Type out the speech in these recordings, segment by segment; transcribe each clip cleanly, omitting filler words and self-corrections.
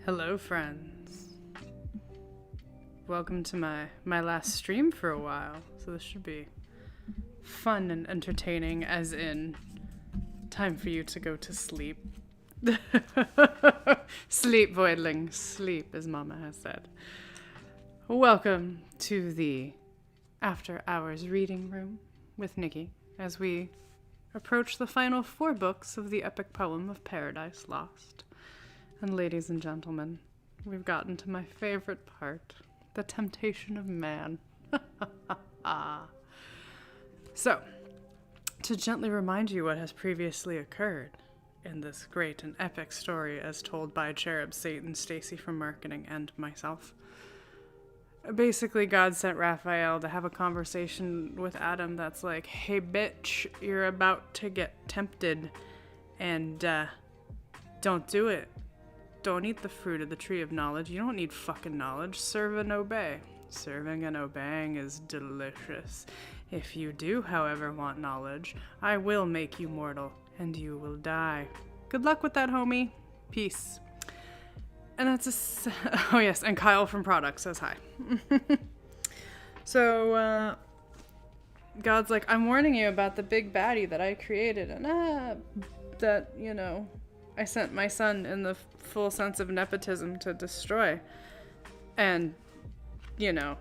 Hello, friends. Welcome to my last stream for a while. So this should be fun and entertaining, as in time for you to go to sleep. Sleep, voidling, sleep, as Mama has said. Welcome to the After Hours Reading Room with Nikki, as we approach the final 4 books of the epic poem of Paradise Lost. And ladies and gentlemen, we've gotten to my favorite part, the temptation of man. So, to gently remind you what has previously occurred in this great and epic story as told by Cherub, Satan, Stacy from marketing, and myself. Basically, God sent Raphael to have a conversation with Adam that's like, hey bitch, you're about to get tempted, and don't do it. Don't eat the fruit of the tree of knowledge. You don't need fucking knowledge. Serve and obey. Serving and obeying is delicious. If you do, however, want knowledge, I will make you mortal, and you will die. Good luck with that, homie. Peace. And that's oh yes, and Kyle from Product says hi. So, God's like, I'm warning you about the big baddie that I created, and that, you know, I sent my son in the full sense of nepotism to destroy. And, you know,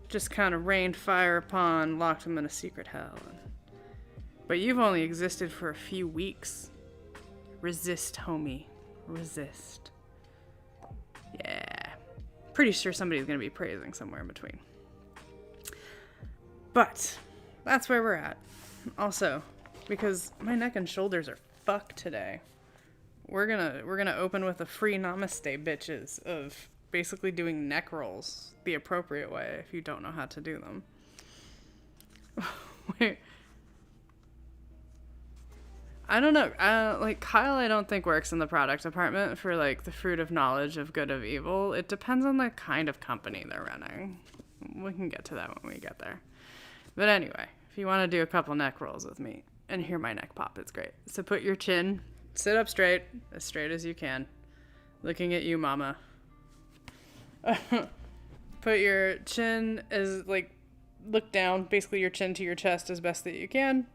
just kind of rained fire upon, locked him in a secret hell. But you've only existed for a few weeks. Resist, homie. Resist. Yeah. Pretty sure somebody's going to be praising somewhere in between. But that's where we're at. Also, because my neck and shoulders are fucked today. We're gonna open with a free namaste, bitches, of basically doing neck rolls the appropriate way if you don't know how to do them. Wait. I don't know. Like, Kyle, I don't think works in the product department for, like, the fruit of knowledge of good of evil. It depends on the kind of company they're running. We can get to that when we get there. But anyway, if you want to do a couple neck rolls with me and hear my neck pop, it's great. So put your chin, sit up straight as you can. Looking at you, mama. Put your chin as, like, look down, basically your chin to your chest as best that you can.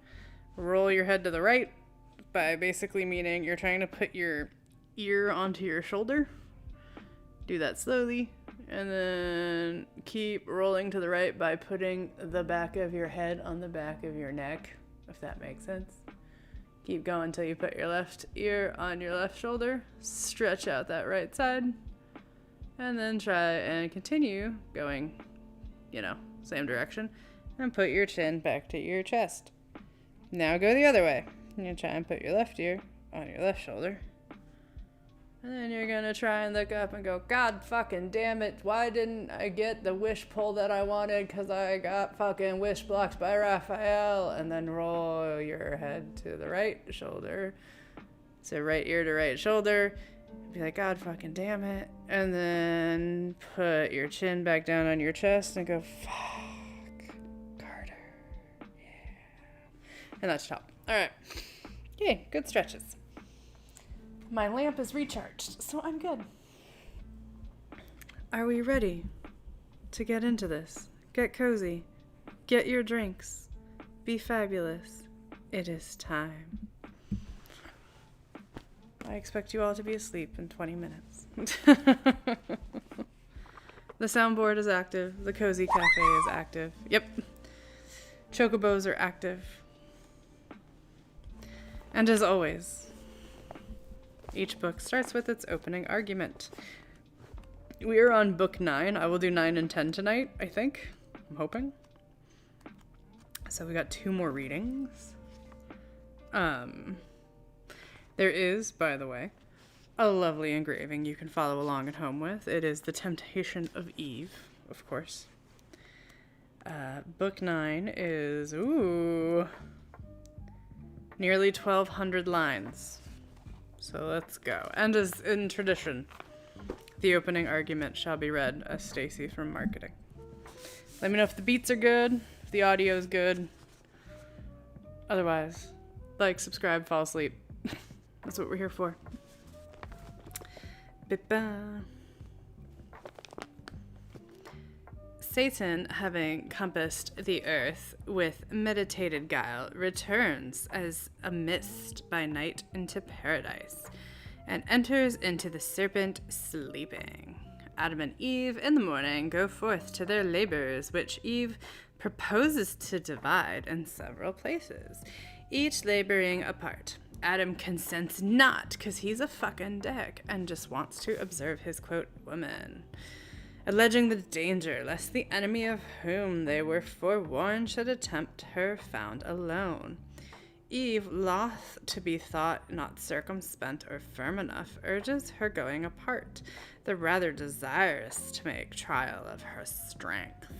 Roll your head to the right. By basically meaning you're trying to put your ear onto your shoulder. Do that slowly. And then keep rolling to the right by putting the back of your head on the back of your neck, if that makes sense. Keep going until you put your left ear on your left shoulder. Stretch out that right side. And then try and continue going, you know, same direction. And put your chin back to your chest. Now go the other way. You try and put your left ear on your left shoulder. And then you're going to try and look up and go, God fucking damn it, why didn't I get the wish pull that I wanted? Because I got fucking wish blocked by Raphael. And then roll your head to the right shoulder. So right ear to right shoulder. Be like, God fucking damn it. And then put your chin back down on your chest and go, fuck, Carter. Yeah. And that's top. Alright. Yay, good stretches. My lamp is recharged, so I'm good. Are we ready to get into this? Get cozy. Get your drinks. Be fabulous. It is time. I expect you all to be asleep in 20 minutes. The soundboard is active. The cozy cafe is active. Yep. Chocobos are active. And as always, each book starts with its opening argument. We are on book 9. I will do 9 and 10 tonight, I think. I'm hoping. So we got 2 more readings. There is, by the way, a lovely engraving you can follow along at home with. It is The Temptation of Eve, of course. Book 9 is, nearly 1,200 lines. So let's go. And as in tradition, the opening argument shall be read as Stacy from marketing. Let me know if the beats are good, if the audio is good. Otherwise, like, subscribe, fall asleep. That's what we're here for. Ba-ba. Satan, having compassed the earth with meditated guile, returns as a mist by night into paradise, and enters into the serpent sleeping. Adam and Eve in the morning go forth to their labors, which Eve proposes to divide in several places, each laboring apart. Adam consents not, 'cause he's a fucking dick and just wants to observe his, quote, woman, alleging the danger lest the enemy of whom they were forewarned should attempt her found alone. Eve, loth to be thought not circumspect or firm enough, urges her going apart, the rather desirous to make trial of her strength.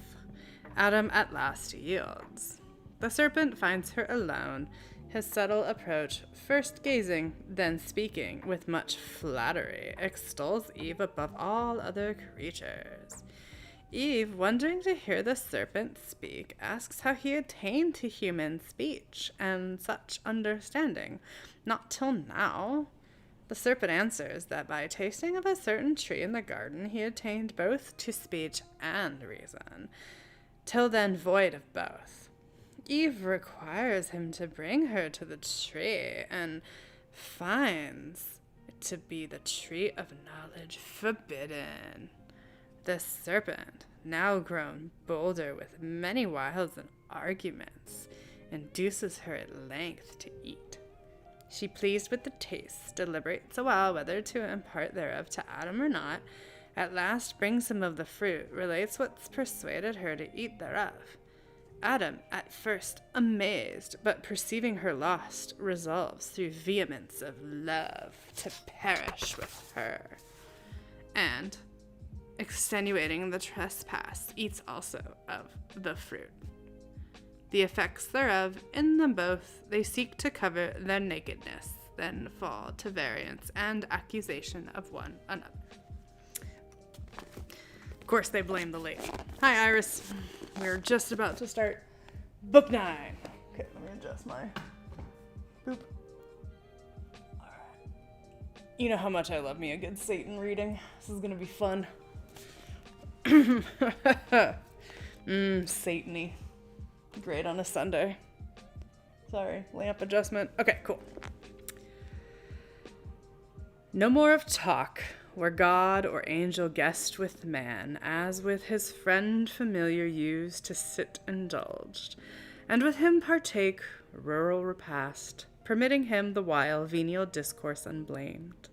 Adam at last yields. The serpent finds her alone, his subtle approach, first gazing, then speaking, with much flattery, extols Eve above all other creatures. Eve, wondering to hear the serpent speak, asks how he attained to human speech and such understanding. Not till now. The serpent answers that by tasting of a certain tree in the garden, he attained both to speech and reason, till then void of both. Eve requires him to bring her to the tree, and finds it to be the tree of knowledge forbidden. The serpent, now grown bolder with many wiles and arguments, induces her at length to eat. She, pleased with the taste, deliberates a while whether to impart thereof to Adam or not, at last brings him of the fruit, relates what's persuaded her to eat thereof. Adam, at first amazed, but perceiving her lost, resolves through vehemence of love to perish with her, and, extenuating the trespass, eats also of the fruit. The effects thereof, in them both, they seek to cover their nakedness, then fall to variance and accusation of one another. Of course, they blame the lady. Hi, Iris. We're just about to start book 9. Okay, let me adjust my boop. Alright. You know how much I love me a good Satan reading. This is gonna be fun. Satan-y. Great on a Sunday. Sorry, lamp adjustment. Okay, cool. No more of talk, where God or angel guest with man, as with his friend familiar used to sit indulged, and with him partake rural repast, permitting him the while venial discourse unblamed.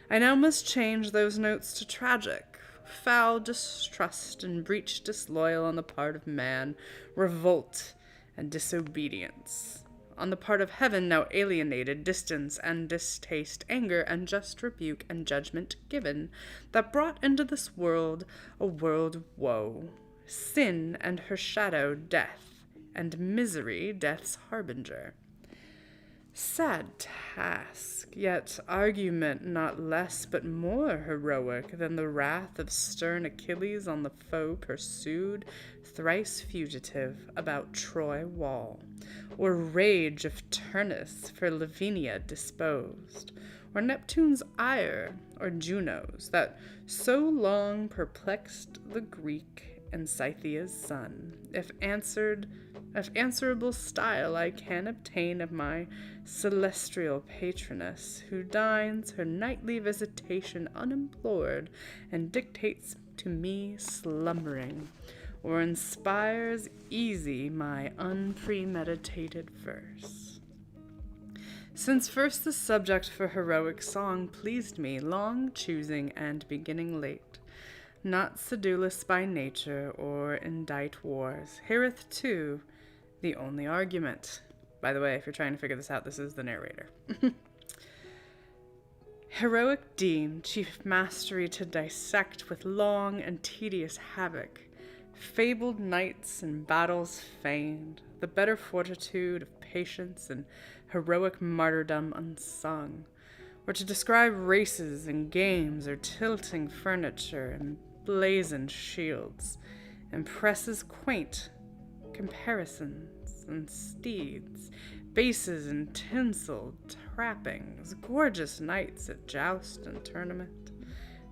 I now must change those notes to tragic, foul distrust and breach disloyal on the part of man, revolt and disobedience. On the part of heaven now alienated, distance and distaste, anger and just rebuke and judgment given, that brought into this world a world woe, sin and her shadow death, and misery death's harbinger. Sad task, yet argument not less but more heroic than the wrath of stern Achilles on the foe pursued, thrice fugitive, about Troy wall, or rage of Turnus for Lavinia disposed, or Neptune's ire, or Juno's, that so long perplexed the Greek and Scythia's son, if answerable style I can obtain of my celestial patroness, who deigns her nightly visitation unimplored, and dictates to me slumbering, or inspires easy my unpremeditated verse. Since first the subject for heroic song pleased me, long choosing and beginning late, not sedulous by nature or indite wars, heareth too the only argument. By the way, if you're trying to figure this out, this is the narrator. Heroic deem, chief mastery to dissect with long and tedious havoc, fabled knights and battles feigned, the better fortitude of patience and heroic martyrdom unsung, or to describe races and games, or tilting furniture and blazoned shields, impresses quaint comparisons and steeds, bases and tinsel trappings, gorgeous knights at joust and tournament,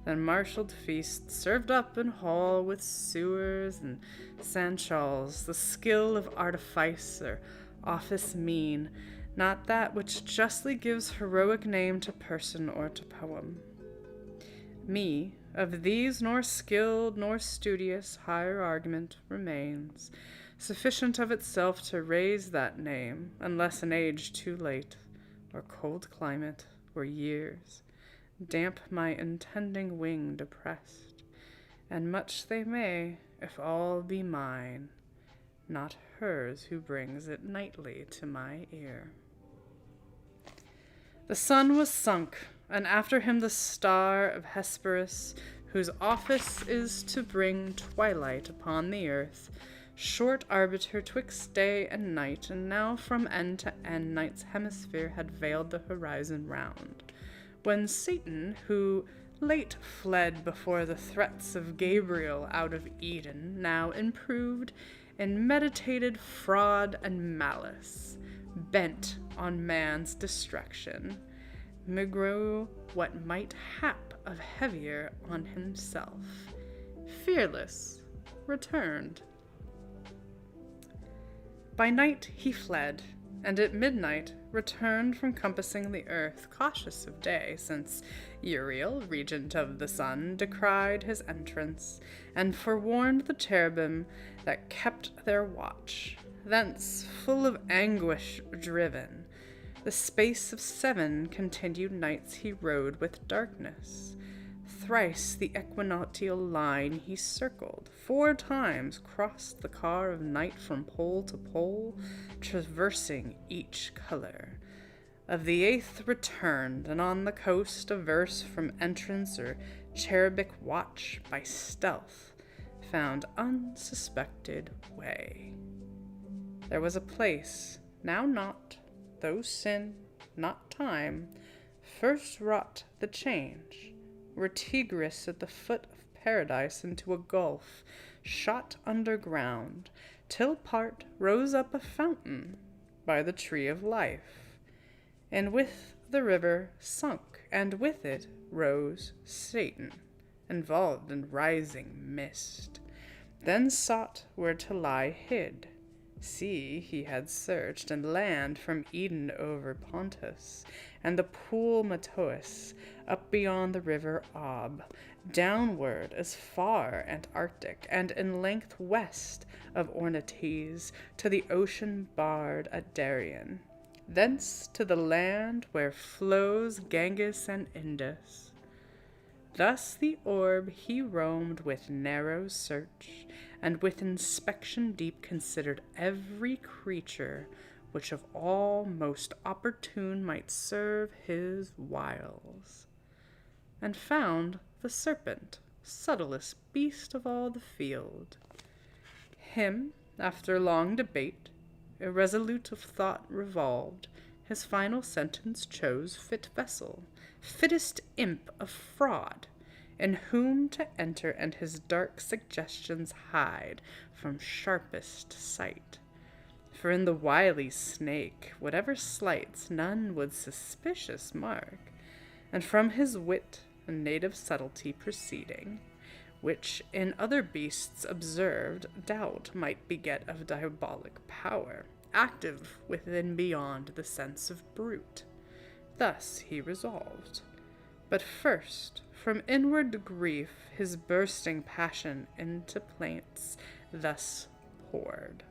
then marshalled feast, served up in hall with sewers and sandshawls, the skill of artifice or office mean, not that which justly gives heroic name to person or to poem. Me, of these nor skilled nor studious higher argument remains, sufficient of itself to raise that name, unless an age too late, or cold climate, or years, damp my intending wing depressed, and much they may, if all be mine, not hers who brings it nightly to my ear. The sun was sunk, and after him the star of Hesperus, whose office is to bring twilight upon the earth, short arbiter twixt day and night, and now from end to end night's hemisphere had veiled the horizon round, when Satan, who late fled before the threats of Gabriel out of Eden, now improved in meditated fraud and malice, bent on man's destruction, grew what might hap of heavier on himself, fearless, returned. By night he fled, and at midnight returned from compassing the earth, cautious of day, since Uriel, regent of the sun, decried his entrance, and forewarned the cherubim that kept their watch. Thence, full of anguish driven, the space of 7 continued nights he rode with darkness. Thrice the equinoctial line he circled, 4 times crossed the car of night from pole to pole, traversing each color. Of the 8th returned, and on the coast averse from entrance or cherubic watch, by stealth, found unsuspected way. There was a place, now not, though sin, not time, first wrought the change, where Tigris at the foot of paradise into a gulf shot underground, till part rose up a fountain by the tree of life, and with the river sunk, and with it rose Satan, involved in rising mist, then sought where to lie hid. Sea he had searched, and land from Eden over Pontus, and the pool Matois, up beyond the river Ob, downward as far Antarctic, and in length west of Ornates, to the ocean barred at Darien, thence to the land where flows Ganges and Indus. Thus the orb he roamed with narrow search, and with inspection deep considered every creature which of all most opportune might serve his wiles, and found the serpent, subtlest beast of all the field. Him, after long debate, irresolute of thought revolved, his final sentence chose fit vessel, fittest imp of fraud, in whom to enter and his dark suggestions hide from sharpest sight. For in the wily snake, whatever slights, none would suspicious mark, and from his wit and native subtlety proceeding, which in other beasts observed, doubt might beget of diabolic power, active within beyond the sense of brute. Thus he resolved. But first, from inward grief, his bursting passion into plaints thus poured.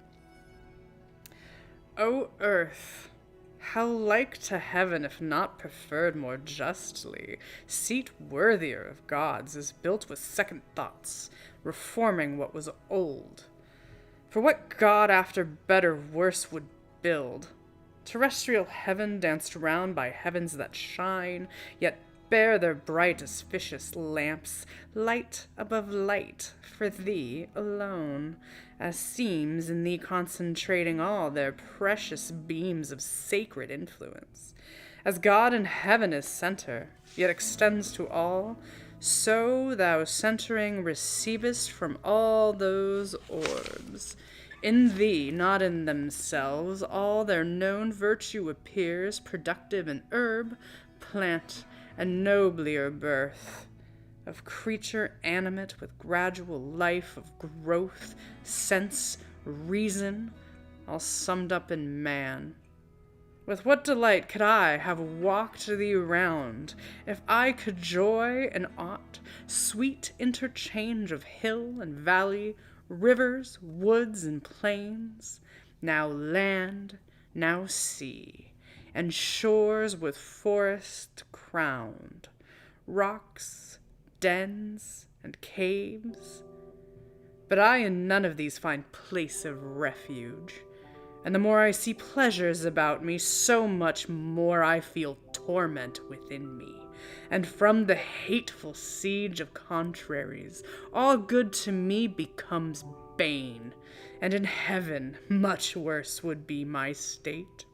O earth, how like to heaven, if not preferred more justly, seat worthier of gods, is built with second thoughts, reforming what was old. For what god after better worse would build? Terrestrial heaven danced round by heavens that shine, yet bear their bright auspicious lamps, light above light, for thee alone, as seems in thee concentrating all their precious beams of sacred influence. As God in heaven is center, yet extends to all, so thou centering receivest from all those orbs. In thee, not in themselves, all their known virtue appears, productive in herb, plant, and noblier birth. of creature animate with gradual life, of growth, sense, reason, all summed up in man. With what delight could I have walked thee round, if I could joy in aught, sweet interchange of hill and valley, rivers, woods, and plains, now land, now sea, and shores with forest crowned, rocks, dens, and caves. But I in none of these find place of refuge, and the more I see pleasures about me, so much more I feel torment within me. And from the hateful siege of contraries, all good to me becomes bane, and in heaven much worse would be my state.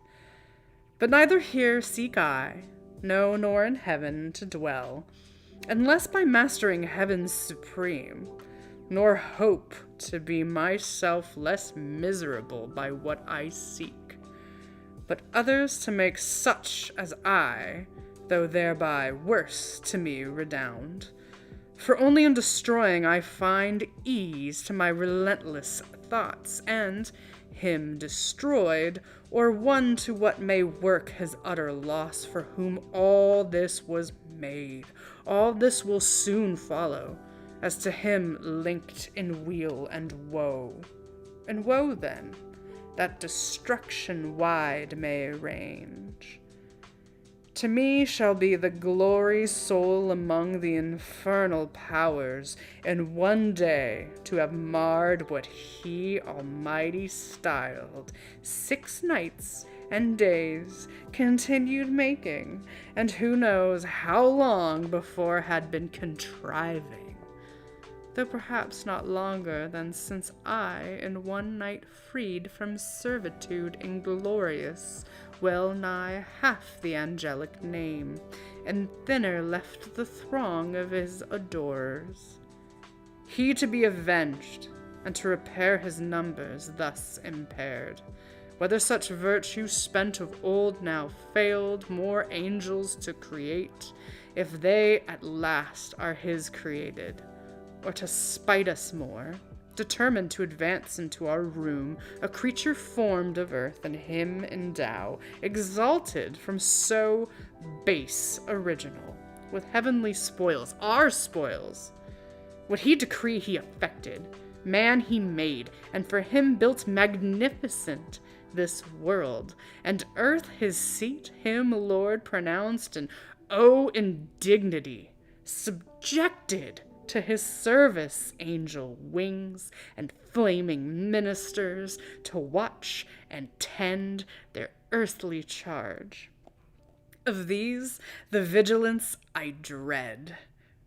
But neither here seek I, no, nor in heaven to dwell, unless by mastering heaven's supreme, nor hope to be myself less miserable by what I seek, but others to make such as I, though thereby worse to me redound. For only in destroying I find ease to my relentless thoughts, and him destroyed, or one to what may work his utter loss, for whom all this was made, all this will soon follow, as to him linked in weal and woe. And woe, then, that destruction wide may range. To me shall be the glory sole among the infernal powers, in one day to have marred what he almighty styled 6 nights and days continued making, and who knows how long before had been contriving, though perhaps not longer than since I in one night freed from servitude inglorious well nigh half the angelic name, and thinner left the throng of his adorers. He to be avenged, and to repair his numbers thus impaired, whether such virtue spent of old now failed more angels to create, if they at last are his created, or to spite us more, determined to advance into our room, a creature formed of earth, and him endow, exalted from so base original, with heavenly spoils, our spoils. What he decree he effected, man he made, and for him built magnificent this world, and earth his seat, him Lord pronounced, and indignity, subjected to his service angel wings and flaming ministers to watch and tend their earthly charge. Of these the vigilance I dread,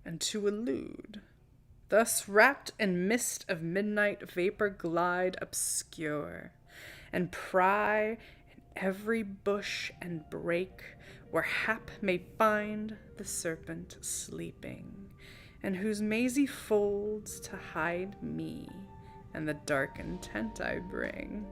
and to elude. Thus wrapped in mist of midnight vapor glide obscure, and pry in every bush and brake, where hap may find the serpent sleeping, and whose mazy folds to hide me and the darkened tent I bring.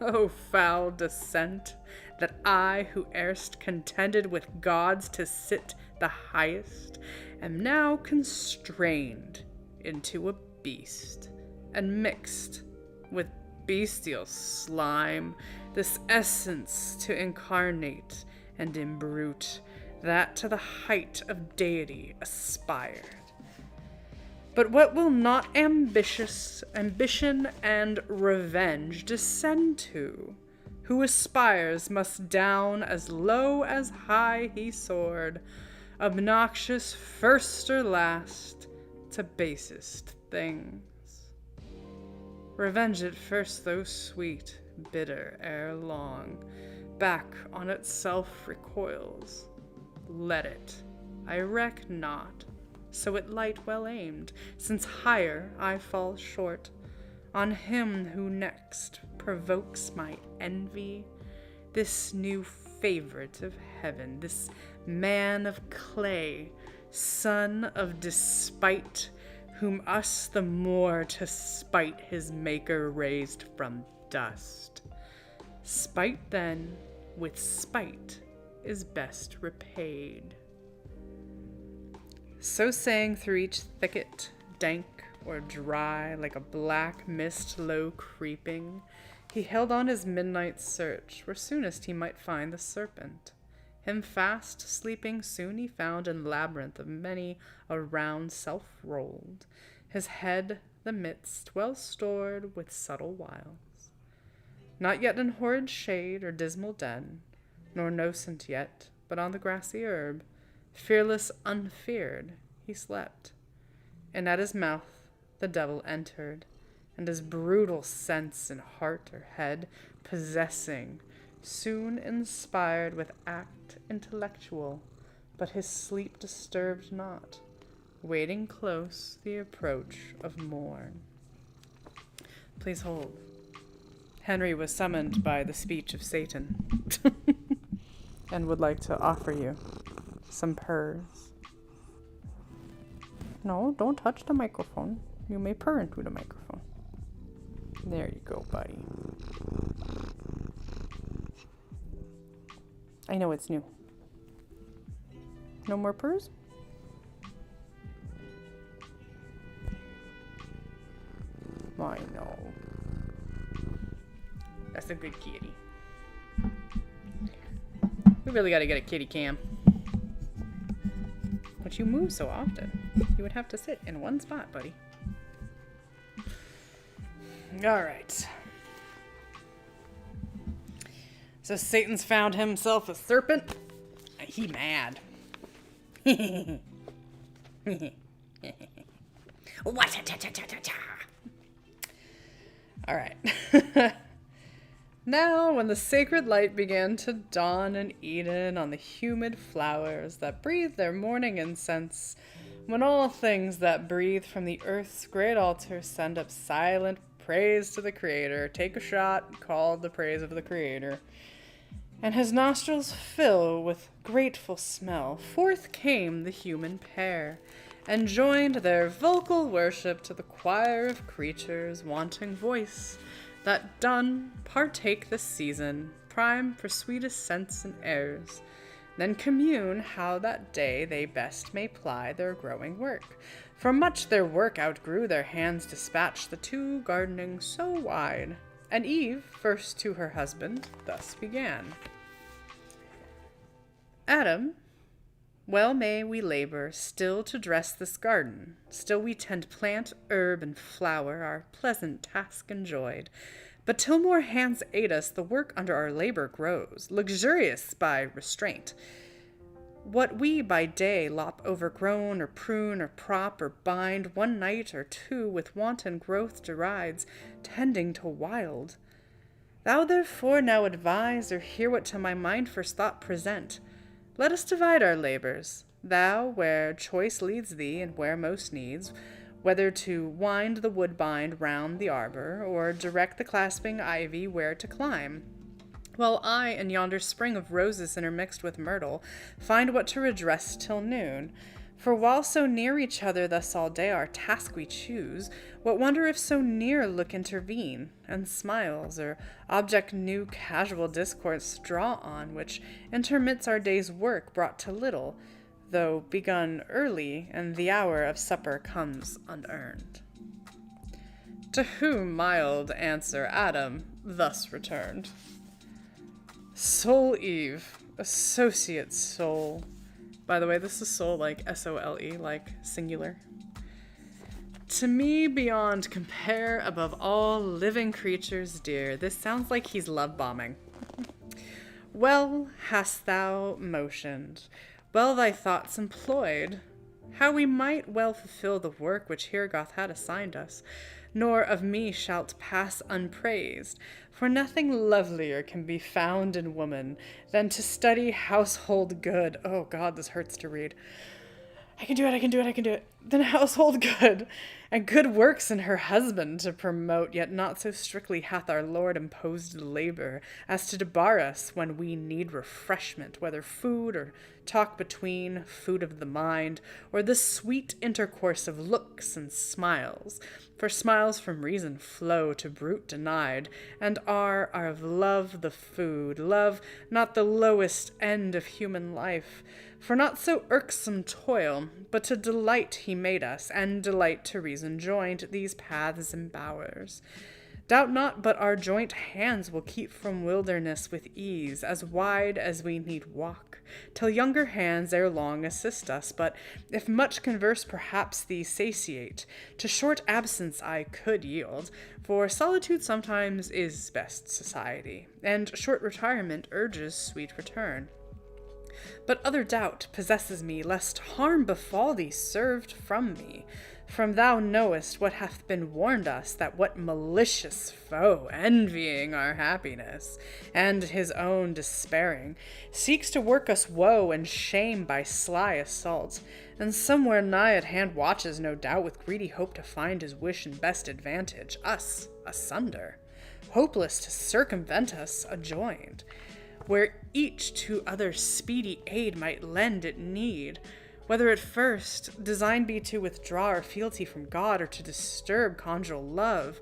O foul descent, that I, who erst contended with gods to sit the highest, am now constrained into a beast, and mixed with bestial slime, this essence to incarnate and imbrute, that to the height of deity aspired. But what will not ambition and revenge descend to? Who aspires must down as low as high he soared, obnoxious first or last to basest things. Revenge at first, though sweet, bitter ere long, back on itself recoils. Let it, I reck not, so it light well aimed, since higher I fall short, on him who next provokes my envy, this new favorite of heaven, this man of clay, son of despite, whom us the more to spite his maker raised from dust. Spite then with spite is best repaid. So saying, through each thicket, dank or dry, like a black mist low creeping, he held on his midnight search, where soonest he might find the serpent. Him fast sleeping soon he found in labyrinth of many a round self-rolled, his head the midst, well stored with subtle wiles. Not yet in horrid shade or dismal den, nor nocent yet, but on the grassy herb, fearless, unfeared, he slept. And at his mouth the devil entered, and his brutal sense in heart or head possessing, soon inspired with act intellectual, but his sleep disturbed not, waiting close the approach of morn. Please hold. Henry was summoned by the speech of Satan and would like to offer you some purrs. No, don't touch the microphone. You may purr into the microphone. There you go, buddy. I know it's new. No more purrs? I know. That's a good kitty. We really gotta get a kitty cam. But you move so often. You would have to sit in one spot, buddy. Alright. So Satan's found himself a serpent. He mad. Alright. Now, when the sacred light began to dawn in Eden on the humid flowers that breathe their morning incense, when all things that breathe from the earth's great altar send up silent praise to the Creator, take a shot, call the praise of the Creator, and his nostrils fill with grateful smell, forth came the human pair, and joined their vocal worship to the choir of creatures wanting voice, that done partake the season, prime for sweetest scents and airs, then commune how that day they best may ply their growing work. For much their work outgrew, their hands dispatched the two gardening so wide, and Eve first to her husband thus began. Adam, well may we labor still to dress this garden, still we tend plant, herb, and flower, our pleasant task enjoyed. But till more hands aid us, the work under our labor grows, luxurious by restraint. What we by day lop overgrown, or prune, or prop, or bind, one night or two with wanton growth derides, tending to wild. Thou therefore now advise, or hear what to my mind first thought present. Let us divide our labors, thou where choice leads thee, and where most needs, whether to wind the woodbine round the arbor, or direct the clasping ivy where to climb, while I, in yonder spring of roses intermixed with myrtle, find what to redress till noon. For while so near each other thus all day our task we choose, what wonder if so near look intervene, and smiles, or object new casual discourse draw on, which intermits our day's work brought to little, though begun early, and the hour of supper comes unearned. To whom mild answer Adam thus returned. Soul Eve, associate soul. By the way, this is soul like S-O-L-E, like singular. To me beyond compare, above all living creatures dear. This sounds like he's love bombing. Well hast thou motioned, well thy thoughts employed, how we might well fulfill the work which here God hath assigned us, nor of me shalt pass unpraised, for nothing lovelier can be found in woman than to study household good. Oh God, this hurts to read. I can do it. Then household good, and good works in her husband to promote, yet not so strictly hath our Lord imposed labor as to debar us when we need refreshment, whether food or talk between, food of the mind, or the sweet intercourse of looks and smiles. For smiles from reason flow to brute denied, and are of love the food, love not the lowest end of human life. For not so irksome toil, but to delight he made us, and delight to reason joined these paths and bowers. Doubt not but our joint hands will keep from wilderness with ease, as wide as we need walk, till younger hands ere long assist us. But if much converse perhaps thee satiate, to short absence I could yield, for solitude sometimes is best society, and short retirement urges sweet return. But other doubt possesses me, lest harm befall thee served from me. From thou knowest what hath been warned us, that what malicious foe, envying our happiness, and his own despairing, seeks to work us woe and shame by sly assault, and somewhere nigh at hand watches, no doubt, with greedy hope to find his wish and best advantage, us asunder, hopeless to circumvent us adjoined, where each to other speedy aid might lend it need, whether at first design be to withdraw our fealty from God, or to disturb conjugal love,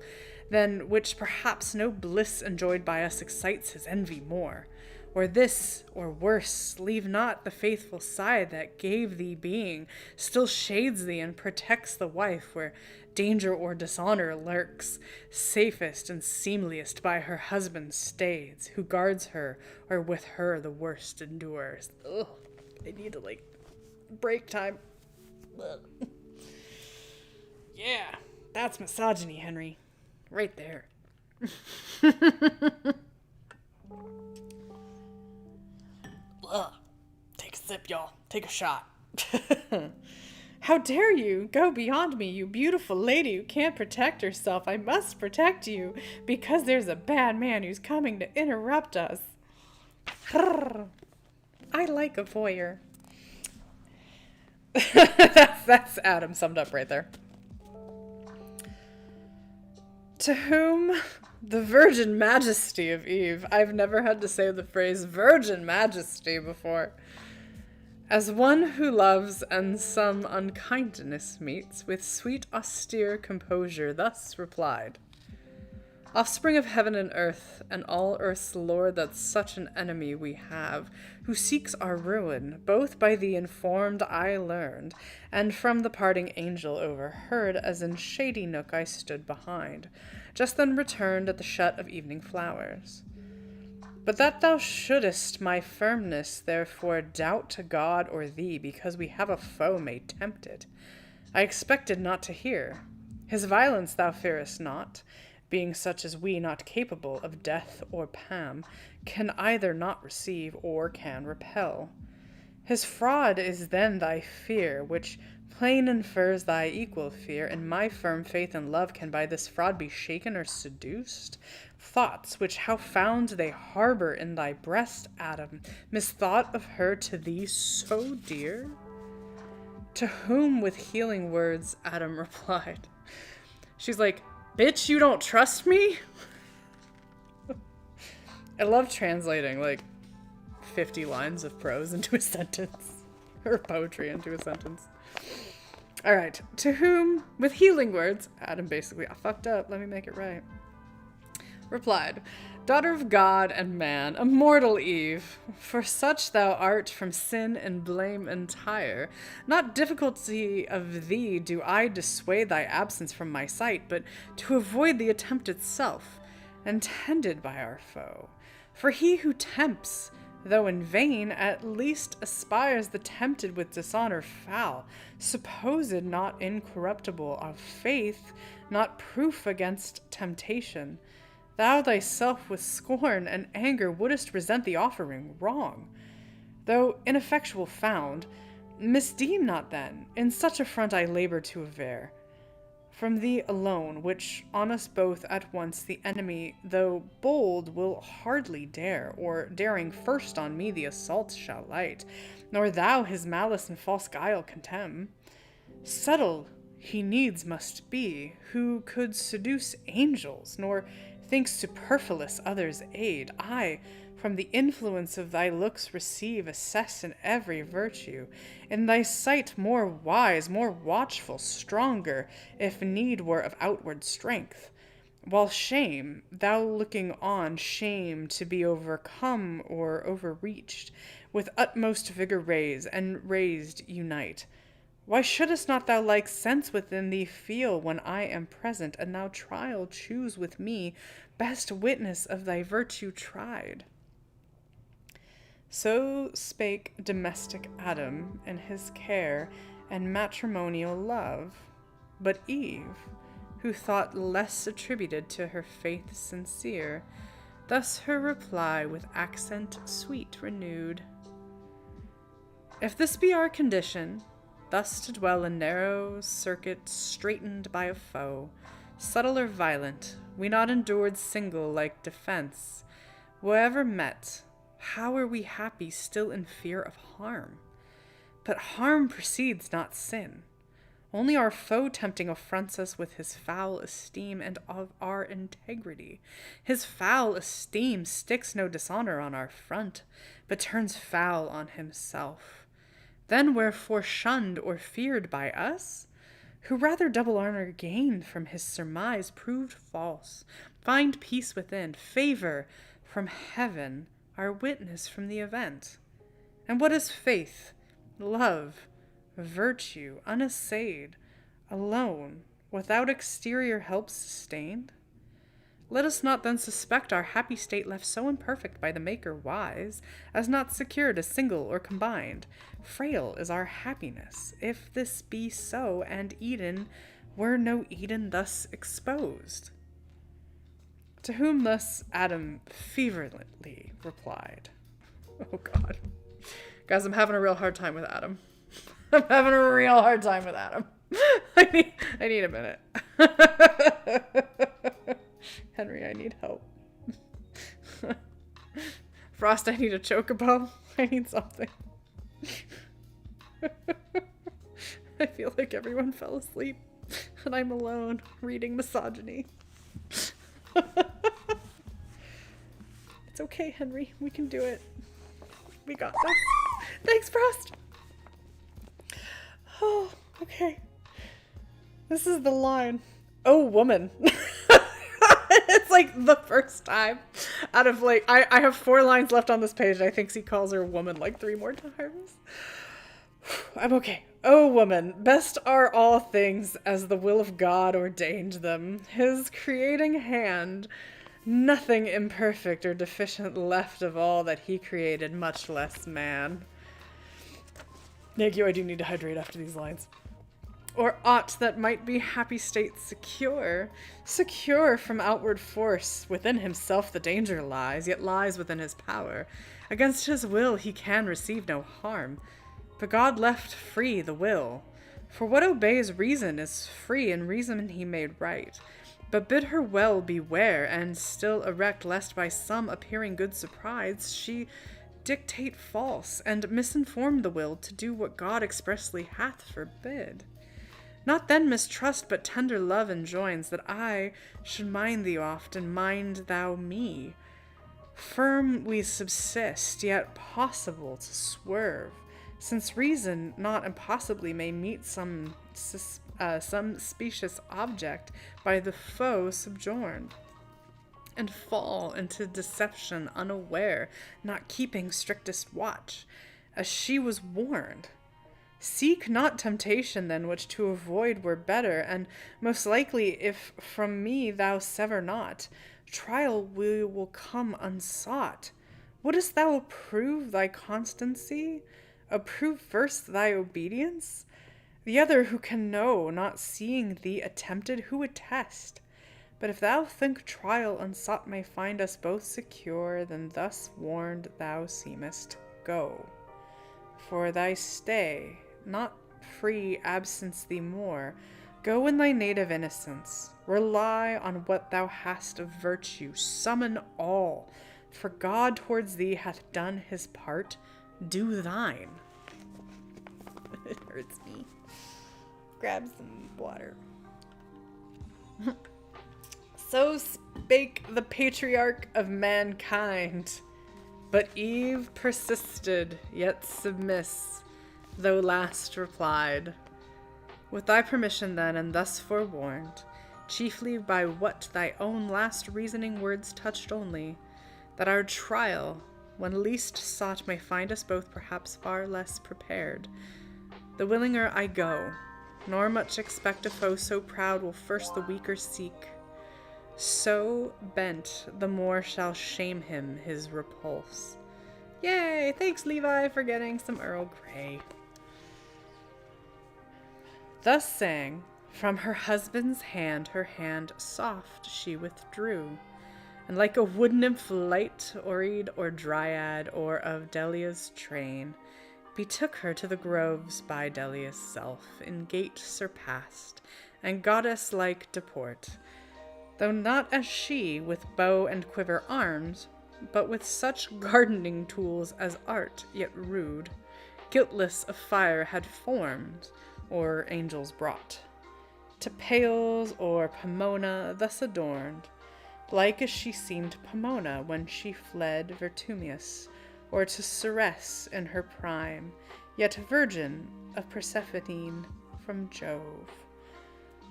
than which perhaps no bliss enjoyed by us excites his envy more. Or this, or worse, leave not the faithful side that gave thee being, still shades thee and protects the wife where danger or dishonor lurks, safest and seemliest by her husband stays, who guards her, or with her the worst endures. Ugh, I need to, break time. Yeah, that's misogyny, Henry. Right there. Ugh. Take a sip, y'all. Take a shot. How dare you go beyond me, you beautiful lady who can't protect herself. I must protect you because there's a bad man who's coming to interrupt us. I like a voyeur. That's Adam summed up right there. To whom the virgin majesty of Eve, I've never had to say the phrase virgin majesty before, as one who loves and some unkindness meets, with sweet austere composure thus replied: Offspring of heaven and earth, and all earth's lord, that such an enemy we have, who seeks our ruin, both by the informed I learned, and from the parting angel overheard, as in shady nook I stood behind, just then returned at the shut of evening flowers. But that thou shouldest my firmness therefore doubt to God or thee, because we have a foe may tempt it, I expected not to hear. His violence thou fearest not, being such as we, not capable of death or Pam, can either not receive or can repel. His fraud is then thy fear, which plain infers thy equal fear, and my firm faith and love can by this fraud be shaken or seduced. Thoughts which how found they harbor in thy breast, Adam, misthought of her to thee so dear? To whom with healing words Adam replied. She's like, bitch, you don't trust me? I love translating 50 lines of prose into a sentence. Or poetry into a sentence. Alright. To whom, with healing words, Adam basically, I fucked up, let me make it right, replied, Daughter of God and man, immortal Eve, for such thou art from sin and blame entire. Not difficulty of thee do I dissuade thy absence from my sight, but to avoid the attempt itself, intended by our foe. For he who tempts, though in vain, at least aspires the tempted with dishonor foul, supposed not incorruptible of faith, not proof against temptation. Thou thyself with scorn and anger wouldest resent the offering wrong. Though ineffectual found, misdeem not then, in such affront I labor to aver. From thee alone, which on us both at once the enemy, though bold, will hardly dare, or daring first on me the assault shall light, nor thou his malice and false guile contemn. Subtle he needs must be, who could seduce angels, nor thinks superfluous others' aid. I, from the influence of thy looks receive, assess in every virtue. In thy sight more wise, more watchful, stronger, if need were of outward strength. While shame, thou looking on, shame to be overcome or overreached, with utmost vigor raise, and raised unite. Why shouldst not thou like sense within thee feel when I am present, and thou trial choose with me, best witness of thy virtue tried? So spake domestic Adam in his care and matrimonial love. But Eve, who thought less attributed to her faith sincere, thus her reply with accent sweet renewed. If this be our condition, thus to dwell in narrow circuit straitened by a foe, subtle or violent, we not endured single like defense, wherever met, how are we happy still in fear of harm? But harm precedes not sin. Only our foe tempting affronts us with his foul esteem and of our integrity. His foul esteem sticks no dishonor on our front, but turns foul on himself. Then wherefore shunned or feared by us? Who rather double honor gained from his surmise proved false, find peace within, favor from heaven, our witness from the event. And what is faith, love, virtue, unassayed, alone, without exterior help sustained? Let us not then suspect our happy state left so imperfect by the Maker wise, as not secured as single or combined. Frail is our happiness, if this be so, and Eden were no Eden thus exposed. To whom thus Adam fervently replied. Oh God. Guys, I'm having a real hard time with Adam. I'm having a real hard time with Adam. I need a minute. Henry, I need help. Frost, I need a chocobo. I need something. I feel like everyone fell asleep and I'm alone reading misogyny. It's okay, Henry. We can do it. We got this. Thanks, Frost. Oh, okay. This is the line. Oh, woman. It's like the first time out of like, I have 4 lines left on this page and I think he calls her woman like 3 more times. I'm okay. Oh, woman, best are all things as the will of God ordained them. His creating hand, nothing imperfect or deficient left of all that he created, much less man. Thank you, I do need to hydrate after these lines. Or aught that might be happy state secure from outward force. Within himself the danger lies, yet lies within his power. Against his will he can receive no harm, but God left free the will. For what obeys reason is free, and reason he made right. But bid her well beware, and still erect, lest by some appearing good surprise she dictate false, and misinform the will to do what God expressly hath forbid. Not then mistrust, but tender love enjoins, that I should mind thee oft, and mind thou me. Firm we subsist, yet possible to swerve, since reason not impossibly may meet some specious object by the foe subjoined, and fall into deception unaware, not keeping strictest watch, as she was warned. Seek not temptation then, which to avoid were better, and most likely, if from me thou sever not, trial will come unsought. Wouldst thou approve thy constancy? Approve first thy obedience? The other who can know, not seeing thee attempted, who attest? But if thou think trial unsought may find us both secure, then thus warned thou seemest, go. For thy stay, not free absence thee more. Go in thy native innocence. Rely on what thou hast of virtue. Summon all. For God towards thee hath done his part. Do thine. It hurts me. Grab some water. So spake the patriarch of mankind. But Eve persisted, yet submiss, though last replied. With thy permission then, and thus forewarned, chiefly by what thy own last reasoning words touched only, that our trial when least sought, may find us both perhaps far less prepared. The willinger I go, nor much expect a foe so proud will first the weaker seek. So bent, the more shall shame him his repulse. Yay! Thanks, Levi, for getting some Earl Grey. Thus sang, from her husband's hand her hand soft she withdrew, and like a wood nymph light, Oread or Dryad, or of Delia's train, betook her to the groves by Delia's self, in gait surpassed, and goddess-like deport, though not as she, with bow and quiver armed, but with such gardening tools as art, yet rude, guiltless of fire, had formed, or angels brought. To Pales or Pomona thus adorned, like as she seemed Pomona when she fled Vertumnus, or to Ceres in her prime, yet virgin of Persephone from Jove.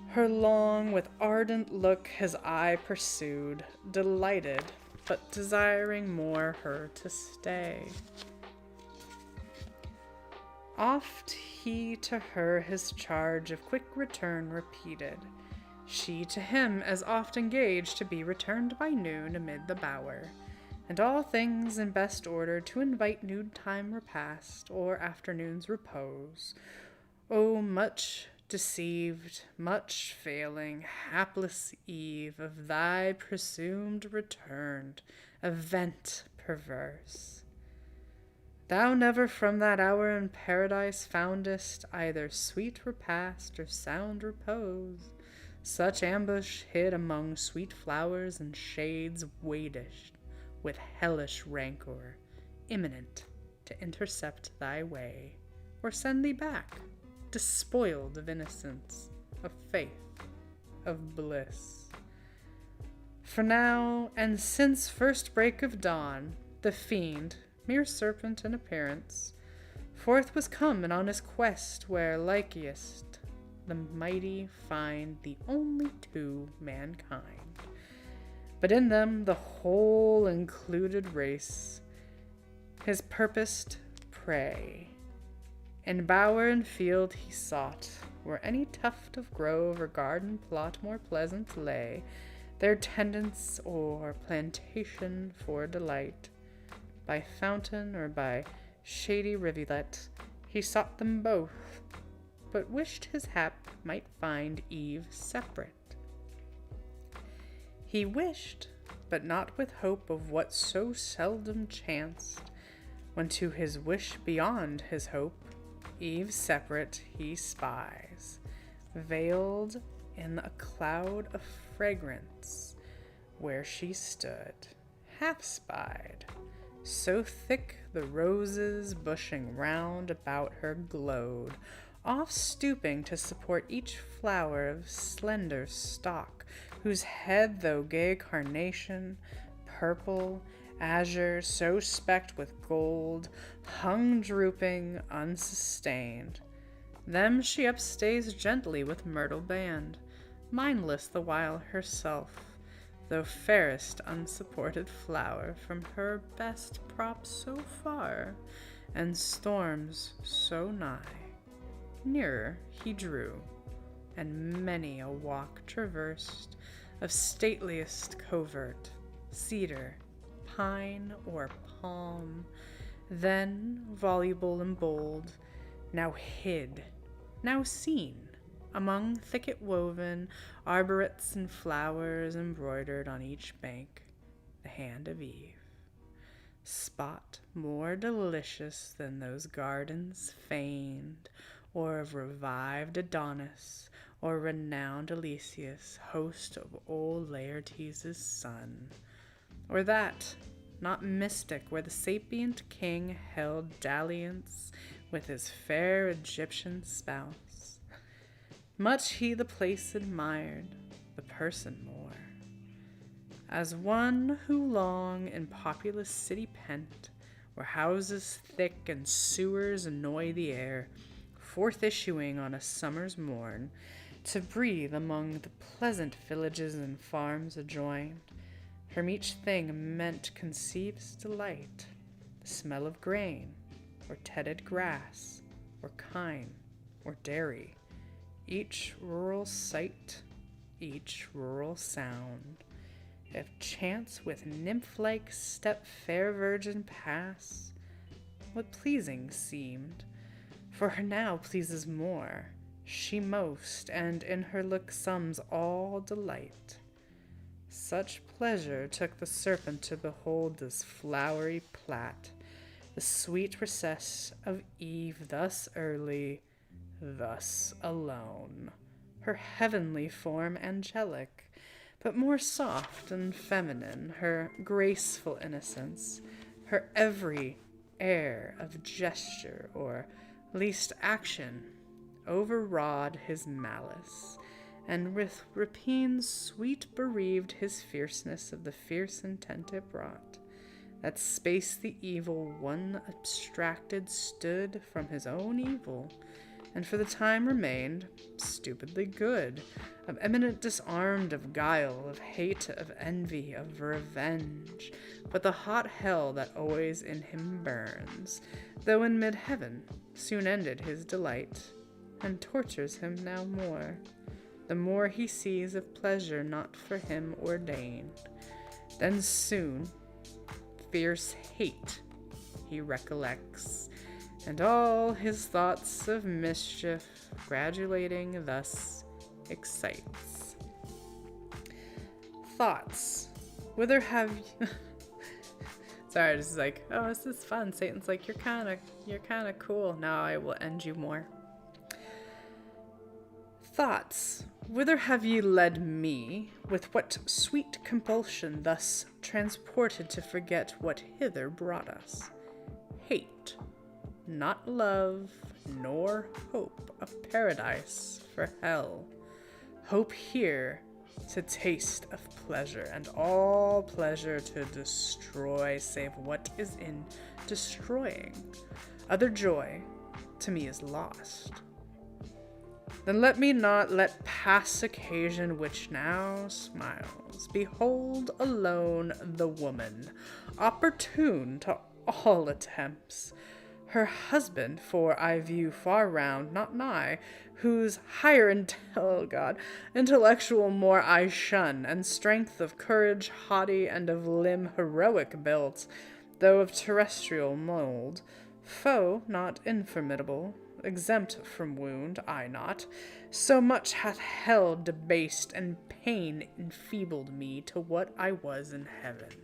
Her long with ardent look his eye pursued, delighted, but desiring more her to stay. Oft he to her his charge of quick return repeated, she to him as oft engaged to be returned by noon amid the bower, and all things in best order to invite noontime repast or afternoon's repose. O much deceived, much failing, hapless eve of thy presumed returned, event perverse! Thou never from that hour in paradise foundest either sweet repast or sound repose. Such ambush hid among sweet flowers and shades waited with hellish rancor, imminent to intercept thy way, or send thee back, despoiled of innocence, of faith, of bliss. For now, and since first break of dawn, the fiend, mere serpent in appearance, forth was come and on his quest where likeliest the mighty find the only two mankind, but in them the whole included race, his purposed prey. In bower and field he sought, where any tuft of grove or garden plot more pleasant lay, their tendance or plantation for delight. By fountain or by shady rivulet, he sought them both, but wished his hap might find Eve separate. He wished, but not with hope of what so seldom chanced, when to his wish beyond his hope, Eve separate he spies, veiled in a cloud of fragrance, where she stood, half spied, so thick the roses bushing round about her glowed, oft stooping to support each flower of slender stalk, whose head, though gay carnation, purple, azure, so specked with gold, hung drooping, unsustained. Them she upstays gently with myrtle band, mindless the while herself, though fairest unsupported flower, from her best prop so far, and storms so nigh. Nearer he drew, and many a walk traversed, of stateliest covert, cedar, pine, or palm, then voluble and bold, now hid, now seen, among thicket woven arborets and flowers embroidered on each bank, the hand of Eve. Spot more delicious than those gardens feigned, or of revived Adonis, or renowned Elysius, host of old Laertes' son, or that, not mystic, where the sapient king held dalliance with his fair Egyptian spouse. Much he the place admired, the person more, as one who long in populous city pent, where houses thick and sewers annoy the air, forth issuing on a summer's morn, to breathe among the pleasant villages and farms adjoined, from each thing meant conceives delight, the smell of grain, or tedded grass, or kine, or dairy, each rural sight, each rural sound. If chance with nymph-like step fair virgin pass, what pleasing seemed, for her now pleases more, she most, and in her look sums all delight. Such pleasure took the serpent to behold this flowery plat, the sweet recess of Eve thus early, thus alone, her heavenly form angelic, but more soft and feminine, her graceful innocence, her every air of gesture or least action overawed his malice, and with rapine sweet bereaved his fierceness of the fierce intent it brought. That space the evil one abstracted stood from his own evil, and for the time remained stupidly good, of eminent disarmed of guile, of hate, of envy, of revenge, but the hot hell that always in him burns, though in mid-heaven, soon ended his delight, and tortures him now more, the more he sees of pleasure not for him ordained. Then soon fierce hate he recollects, and all his thoughts of mischief, gradulating thus, excites. Thoughts, whither have you... Sorry, this is like, oh, this is fun. Satan's like, you're kind of cool. Now I will end you more. Thoughts, whither have ye led me? With what sweet compulsion thus transported to forget what hither brought us? Hate, not love, nor hope of paradise for hell. Hope here to taste of pleasure, and all pleasure to destroy, save what is in destroying. Other joy to me is lost. Then let me not let pass occasion which now smiles. Behold alone the woman, opportune to all attempts. Her husband, for I view far round, not nigh, whose higher intellectual more I shun, and strength of courage haughty, and of limb heroic built, though of terrestrial mould, foe not informidable, exempt from wound, I not, so much hath hell debased, and pain enfeebled me to what I was in heaven.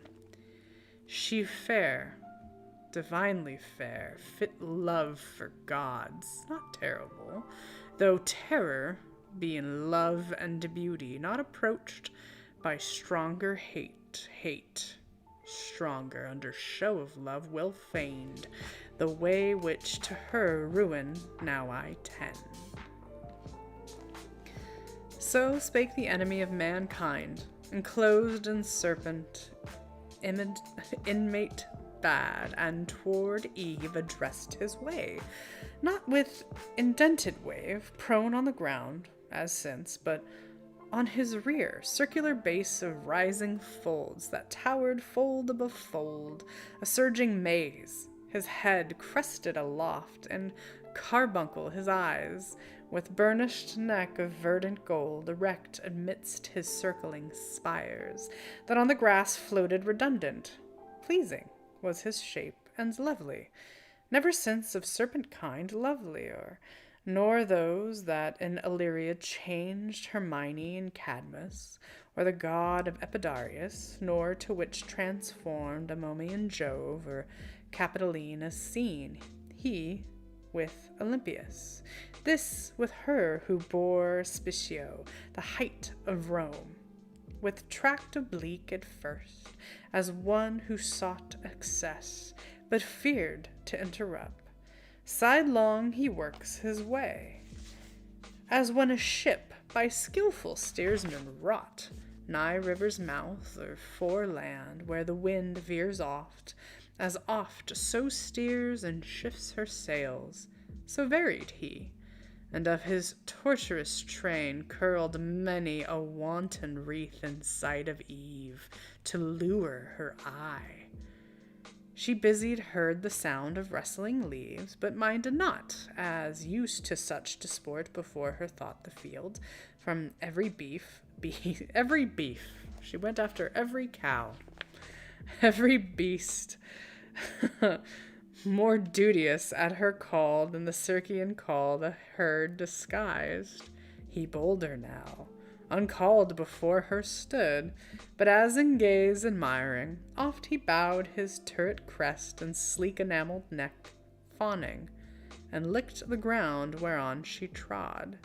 She fair, divinely fair, fit love for gods, not terrible, though terror be in love and beauty, not approached by stronger hate, stronger under show of love well feigned, the way which to her ruin now I tend. So spake the enemy of mankind, enclosed in serpent, inmate bad, and toward Eve addressed his way, not with indented wave, prone on the ground, as since, but on his rear, circular base of rising folds that towered fold above fold, a surging maze, his head crested aloft, and carbuncle his eyes, with burnished neck of verdant gold, erect amidst his circling spires, that on the grass floated redundant. Pleasing was his shape, and lovely, never since of serpent kind lovelier, nor those that in Illyria changed Hermione and Cadmus, or the god of Epidaurus, nor to which transformed Amomian Jove, or Capitoline as seen, he with Olympias, this with her who bore Spicio, the height of Rome, with tract oblique at first, as one who sought excess, but feared to interrupt. Sidelong he works his way, as when a ship by skillful steersmen wrought, nigh river's mouth or foreland, where the wind veers oft so steers and shifts her sails, so varied he, and of his tortuous train curled many a wanton wreath in sight of Eve, to lure her eye. She busied heard the sound of rustling leaves, but minded not, as used to such disport before her thought the field, from every every beef. She went after every cow, every beast, more duteous at her call than the Circean call the herd disguised. He bolder now, uncalled before her stood, but as in gaze admiring, oft he bowed his turret crest and sleek enameled neck, fawning, and licked the ground whereon she trod.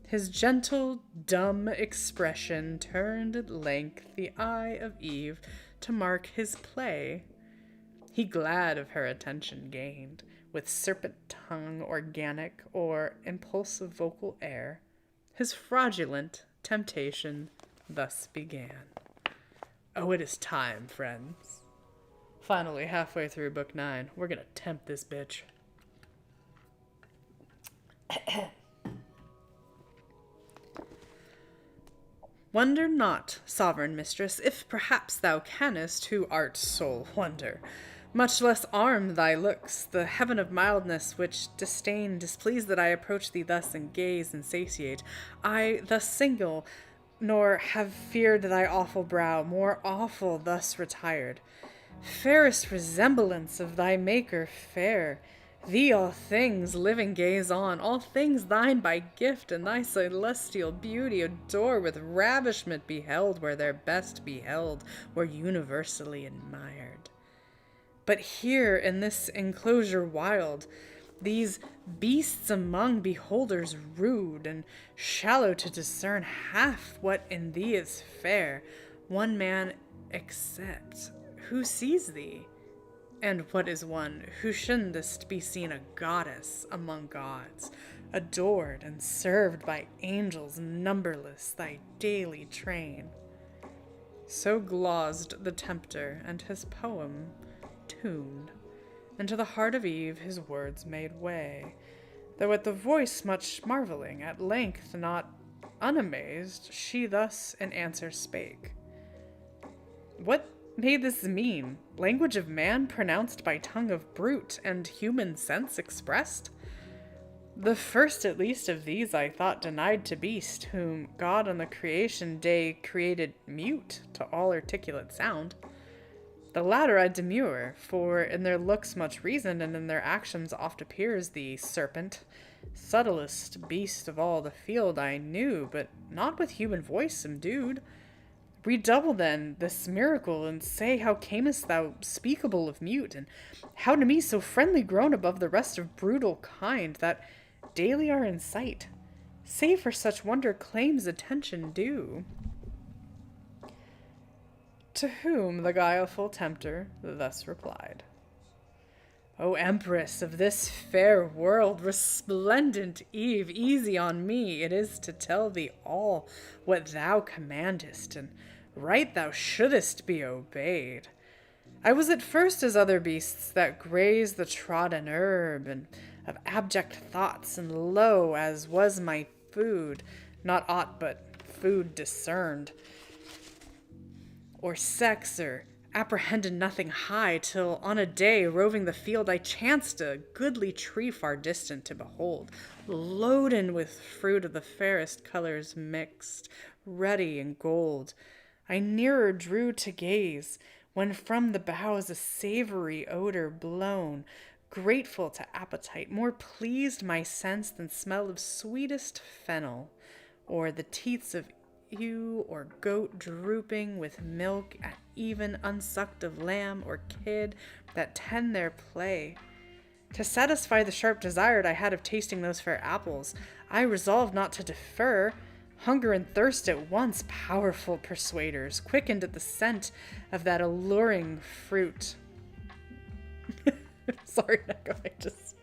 His gentle, dumb expression turned at length the eye of Eve to mark his play. He glad of her attention gained, with serpent tongue organic or impulsive vocal air, his fraudulent temptation thus began. Oh, it is time, friends. Finally, halfway through book 9, we're gonna tempt this bitch. Wonder not, sovereign mistress, if perhaps thou canst, who art sole wonder. Much less arm thy looks, the heaven of mildness, which disdain displeased that I approach thee thus and gaze and satiate. I thus single, nor have feared thy awful brow, more awful thus retired. Fairest resemblance of thy maker fair, thee all things living gaze on, all things thine by gift, and thy celestial beauty adore with ravishment beheld where their best beheld were universally admired. But here in this enclosure wild, these beasts among beholders rude, and shallow to discern half what in thee is fair, one man except, who sees thee? And what is one who shouldn't be seen a goddess among gods, adored and served by angels numberless, thy daily train? So glozed the tempter, and his poem tuned, and to the heart of Eve his words made way, though at the voice much marveling, at length not unamazed, she thus in answer spake. What may this mean? Language of man pronounced by tongue of brute, and human sense expressed? The first at least of these I thought denied to beast, whom God on the creation day created mute to all articulate sound. The latter I demur, for in their looks much reason, and in their actions oft appears the serpent. Subtlest beast of all the field I knew, but not with human voice imbued. Redouble then this miracle, and say how camest thou speakable of mute, and how to me so friendly grown above the rest of brutal kind, that daily are in sight, save for such wonder claims attention due. To whom the guileful tempter thus replied. O Empress of this fair world, resplendent Eve, easy on me it is to tell thee all what thou commandest, and right thou shouldest be obeyed. I was at first as other beasts that graze the trodden herb, and of abject thoughts, and low as was my food, not aught but food discerned, or sex, or apprehended nothing high, till on a day, roving the field, I chanced a goodly tree far distant to behold, loaden with fruit of the fairest colors mixed, ruddy and gold. I nearer drew to gaze, when from the boughs a savory odor blown, grateful to appetite, more pleased my sense than smell of sweetest fennel, or the teats of ewe or goat drooping with milk, and even unsucked of lamb or kid that tend their play. To satisfy the sharp desire I had of tasting those fair apples, I resolved not to defer. Hunger and thirst at once, powerful persuaders, quickened at the scent of that alluring fruit. Sorry, Neko, I just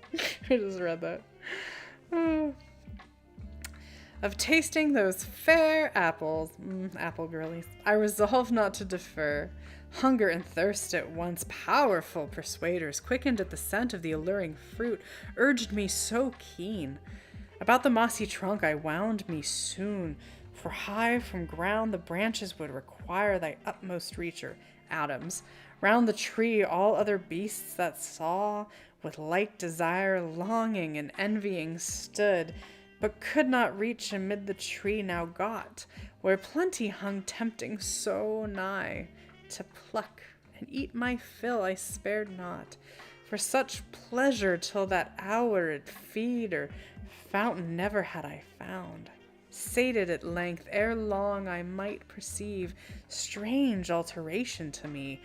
read that. Of tasting those fair apples, apple girlies, I resolved not to defer. Hunger and thirst at once, powerful persuaders, quickened at the scent of the alluring fruit, urged me so keen. About the mossy trunk I wound me soon, for high from ground the branches would require thy utmost reach, or atoms, Round the tree all other beasts that saw, with like desire, longing, and envying stood, but could not reach amid the tree now got, where plenty hung tempting so nigh. To pluck and eat my fill I spared not, for such pleasure till that hour it feed or fountain never had I found. Sated at length, ere long I might perceive strange alteration to me,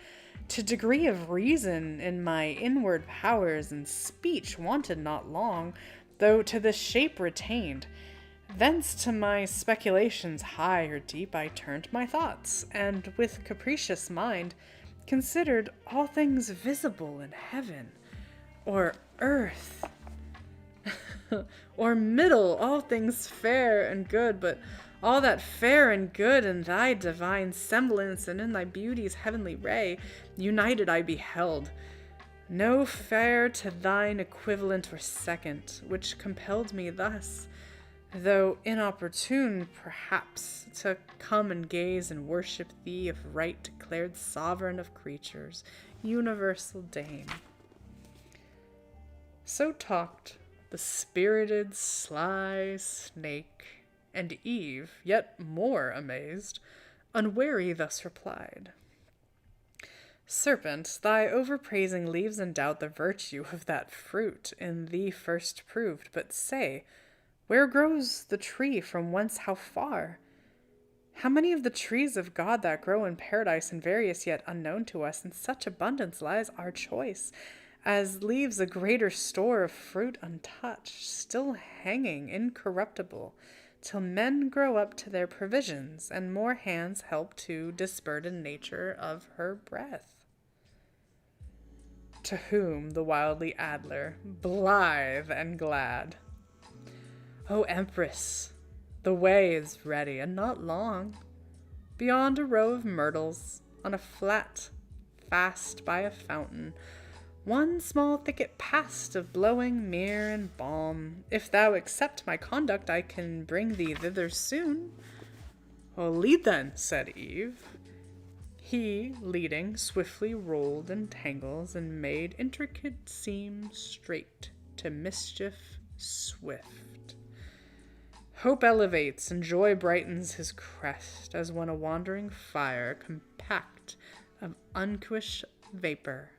to degree of reason in my inward powers, and speech wanted not long, though to this shape retained. Thence to my speculations high or deep I turned my thoughts, and with capricious mind considered all things visible in heaven, or earth, or middle, all things fair and good, but all that fair and good in thy divine semblance and in thy beauty's heavenly ray united I beheld. No fair to thine equivalent or second, which compelled me thus, though inopportune perhaps, to come and gaze and worship thee of right declared sovereign of creatures, universal dame. So talked the spirited sly snake, and Eve, yet more amazed, unwary thus replied: Serpent, thy overpraising leaves in doubt the virtue of that fruit in thee first proved. But say, where grows the tree, from whence, how far? How many of the trees of God that grow in paradise and various yet unknown to us, in such abundance lies our choice, as leaves a greater store of fruit untouched, still hanging incorruptible, till men grow up to their provisions, and more hands help to disburden nature of her breath. To whom the wildly adder, blithe and glad: O Empress, the way is ready, and not long. Beyond a row of myrtles, on a flat, fast by a fountain, one small thicket past of blowing myrrh and balm. If thou accept my conduct, I can bring thee thither soon. Well, lead then, said Eve. He, leading, swiftly rolled in tangles, and made intricate seem straight, to mischief swift. Hope elevates, and joy brightens his crest, as when a wandering fire, compact of unquenched vapor,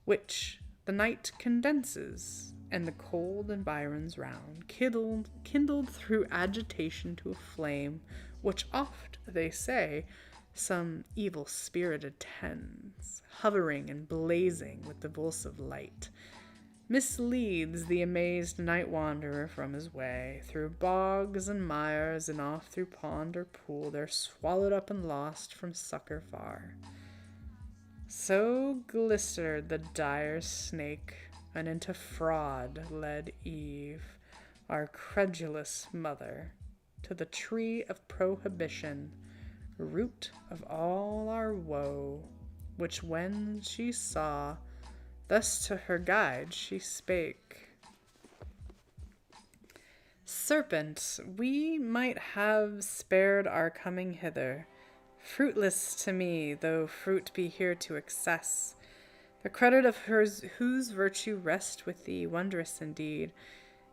which the night condenses, and the cold environs round, kindled through agitation to a flame, which oft, they say, some evil spirit attends, hovering and blazing with the convulsive light, misleads the amazed night wanderer from his way, through bogs and mires, and off through pond or pool, there swallowed up and lost from succor far. So glistered the dire snake, and into fraud led Eve, our credulous mother, to the tree of prohibition, root of all our woe, which when she saw, thus to her guide she spake: Serpent, we might have spared our coming hither. Fruitless to me, though fruit be here to excess. The credit of hers whose virtue rest with thee, wondrous indeed,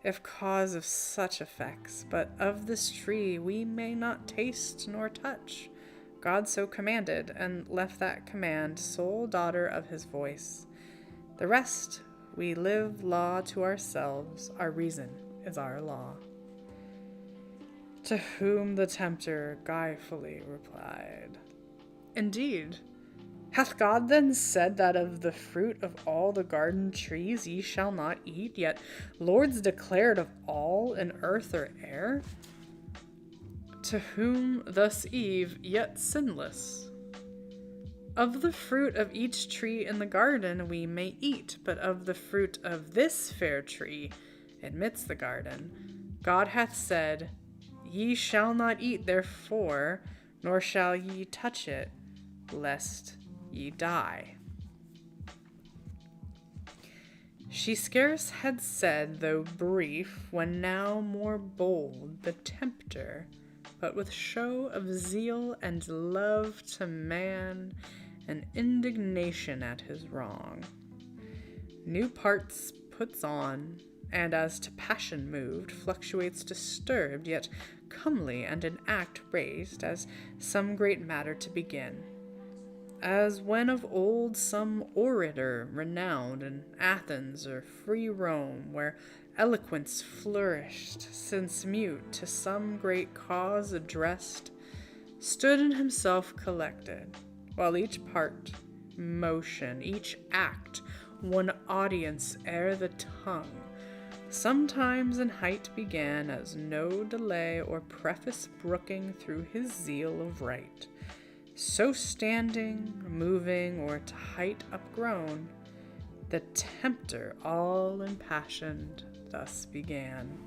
if cause of such effects. But of this tree we may not taste nor touch. God so commanded, and left that command sole daughter of his voice. The rest we live law to ourselves, our reason is our law. To whom the tempter guilefully replied: Indeed, hath God then said that of the fruit of all the garden trees ye shall not eat, yet lords declared of all in earth or air? To whom thus Eve, yet sinless: Of the fruit of each tree in the garden we may eat, but of the fruit of this fair tree, amidst the garden, God hath said, Ye shall not eat therefore, nor shall ye touch it, lest ye die. She scarce had said, though brief, when now more bold the tempter, but with show of zeal and love to man, and indignation at his wrong. New parts puts on, and as to passion moved, fluctuates disturbed, yet comely, and in act raised, as some great matter to begin. As when of old some orator renowned in Athens or free Rome, where eloquence flourished, since mute to some great cause addressed, stood in himself collected, while each part, motion, each act, one audience ere the tongue, sometimes in height began, as no delay or preface brooking through his zeal of right, so standing, moving, or to height upgrown, the tempter all impassioned thus began.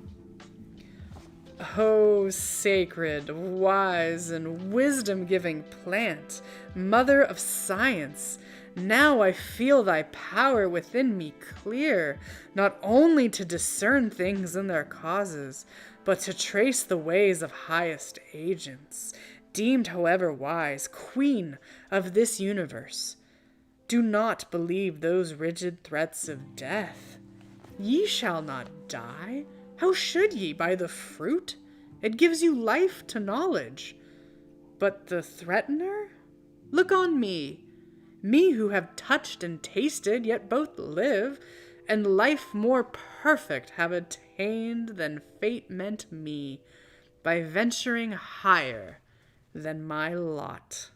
O sacred, wise, and wisdom-giving plant, mother of science, now I feel thy power within me clear, not only to discern things in their causes, but to trace the ways of highest agents, deemed however wise, queen of this universe. Do not believe those rigid threats of death. Ye shall not die. How should ye by the fruit? It gives you life to knowledge. But the threatener? Look on me who have touched and tasted, yet both live, and life more perfect have attained than fate meant me, by venturing higher than my lot.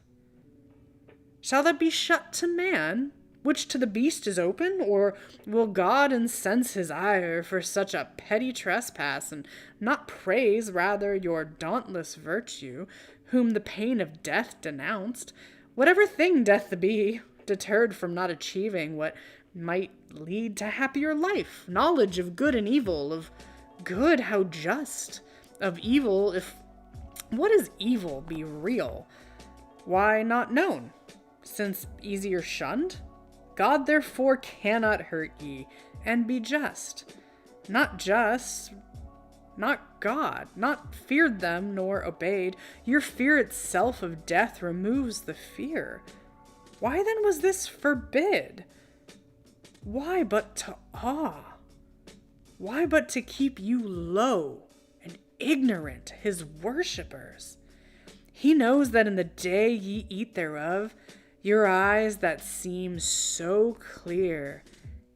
Shall that be shut to man, which to the beast is open, or will God incense his ire for such a petty trespass, and not praise rather your dauntless virtue, whom the pain of death denounced, whatever thing death be, deterred from not achieving what might lead to happier life, knowledge of good and evil, of good how just, of evil if what is evil be real, why not known, since easier shunned? God therefore cannot hurt ye, and be just. Not just, not God, not feared them, nor obeyed. Your fear itself of death removes the fear. Why then was this forbid? Why but to awe? Why but to keep you low and ignorant, his worshippers? He knows that in the day ye eat thereof, your eyes that seem so clear,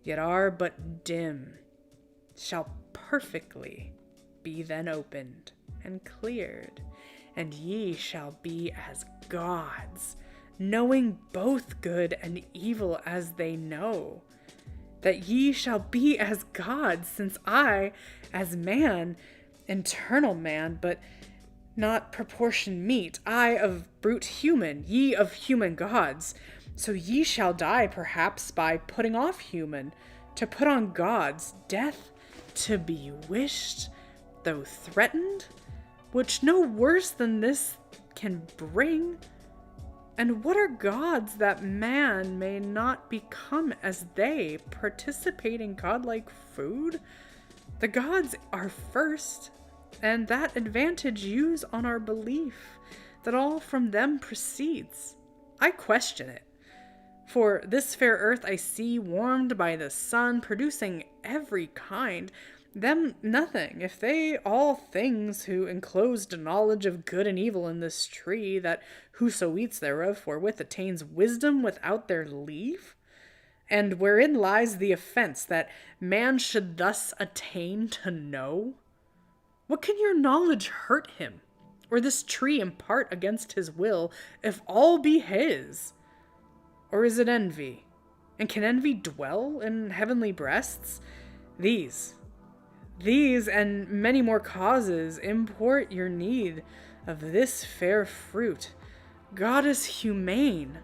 yet are but dim, shall perfectly be then opened and cleared, and ye shall be as gods, knowing both good and evil as they know. That ye shall be as gods, since I, as man, eternal man, but not proportion meet, I of brute human, ye of human gods. So ye shall die, perhaps, by putting off human, to put on gods, death to be wished, though threatened, which no worse than this can bring. And what are gods that man may not become as they, participating godlike food? The gods are first, and that advantage use on our belief that all from them proceeds. I question it. For this fair earth I see warmed by the sun, producing every kind, them nothing, if they all things who enclosed knowledge of good and evil in this tree, that whoso eats thereof forthwith attains wisdom without their leave? And wherein lies the offense, that man should thus attain to know? What can your knowledge hurt him, or this tree impart against his will, if all be his? Or is it envy? And can envy dwell in heavenly breasts? These and many more causes import your need of this fair fruit. God is humane.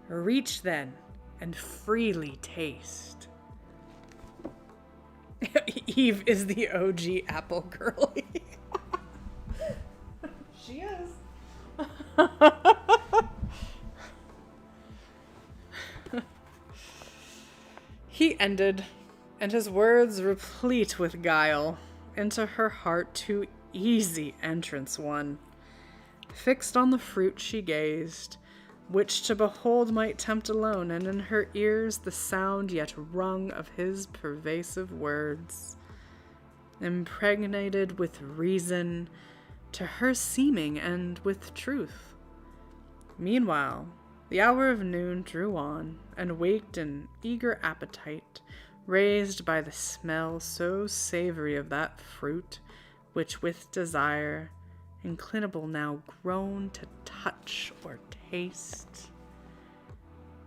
Reach then, and freely taste. Eve is the OG apple girly. She is. He ended, and his words replete with guile, into her heart too easy entrance won. Fixed on the fruit she gazed, which to behold might tempt alone, and in her ears the sound yet rung of his pervasive words, impregnated with reason, to her seeming, and with truth. Meanwhile, the hour of noon drew on, and waked an eager appetite, raised by the smell so savory of that fruit, which with desire, inclinable now grown to touch or taste,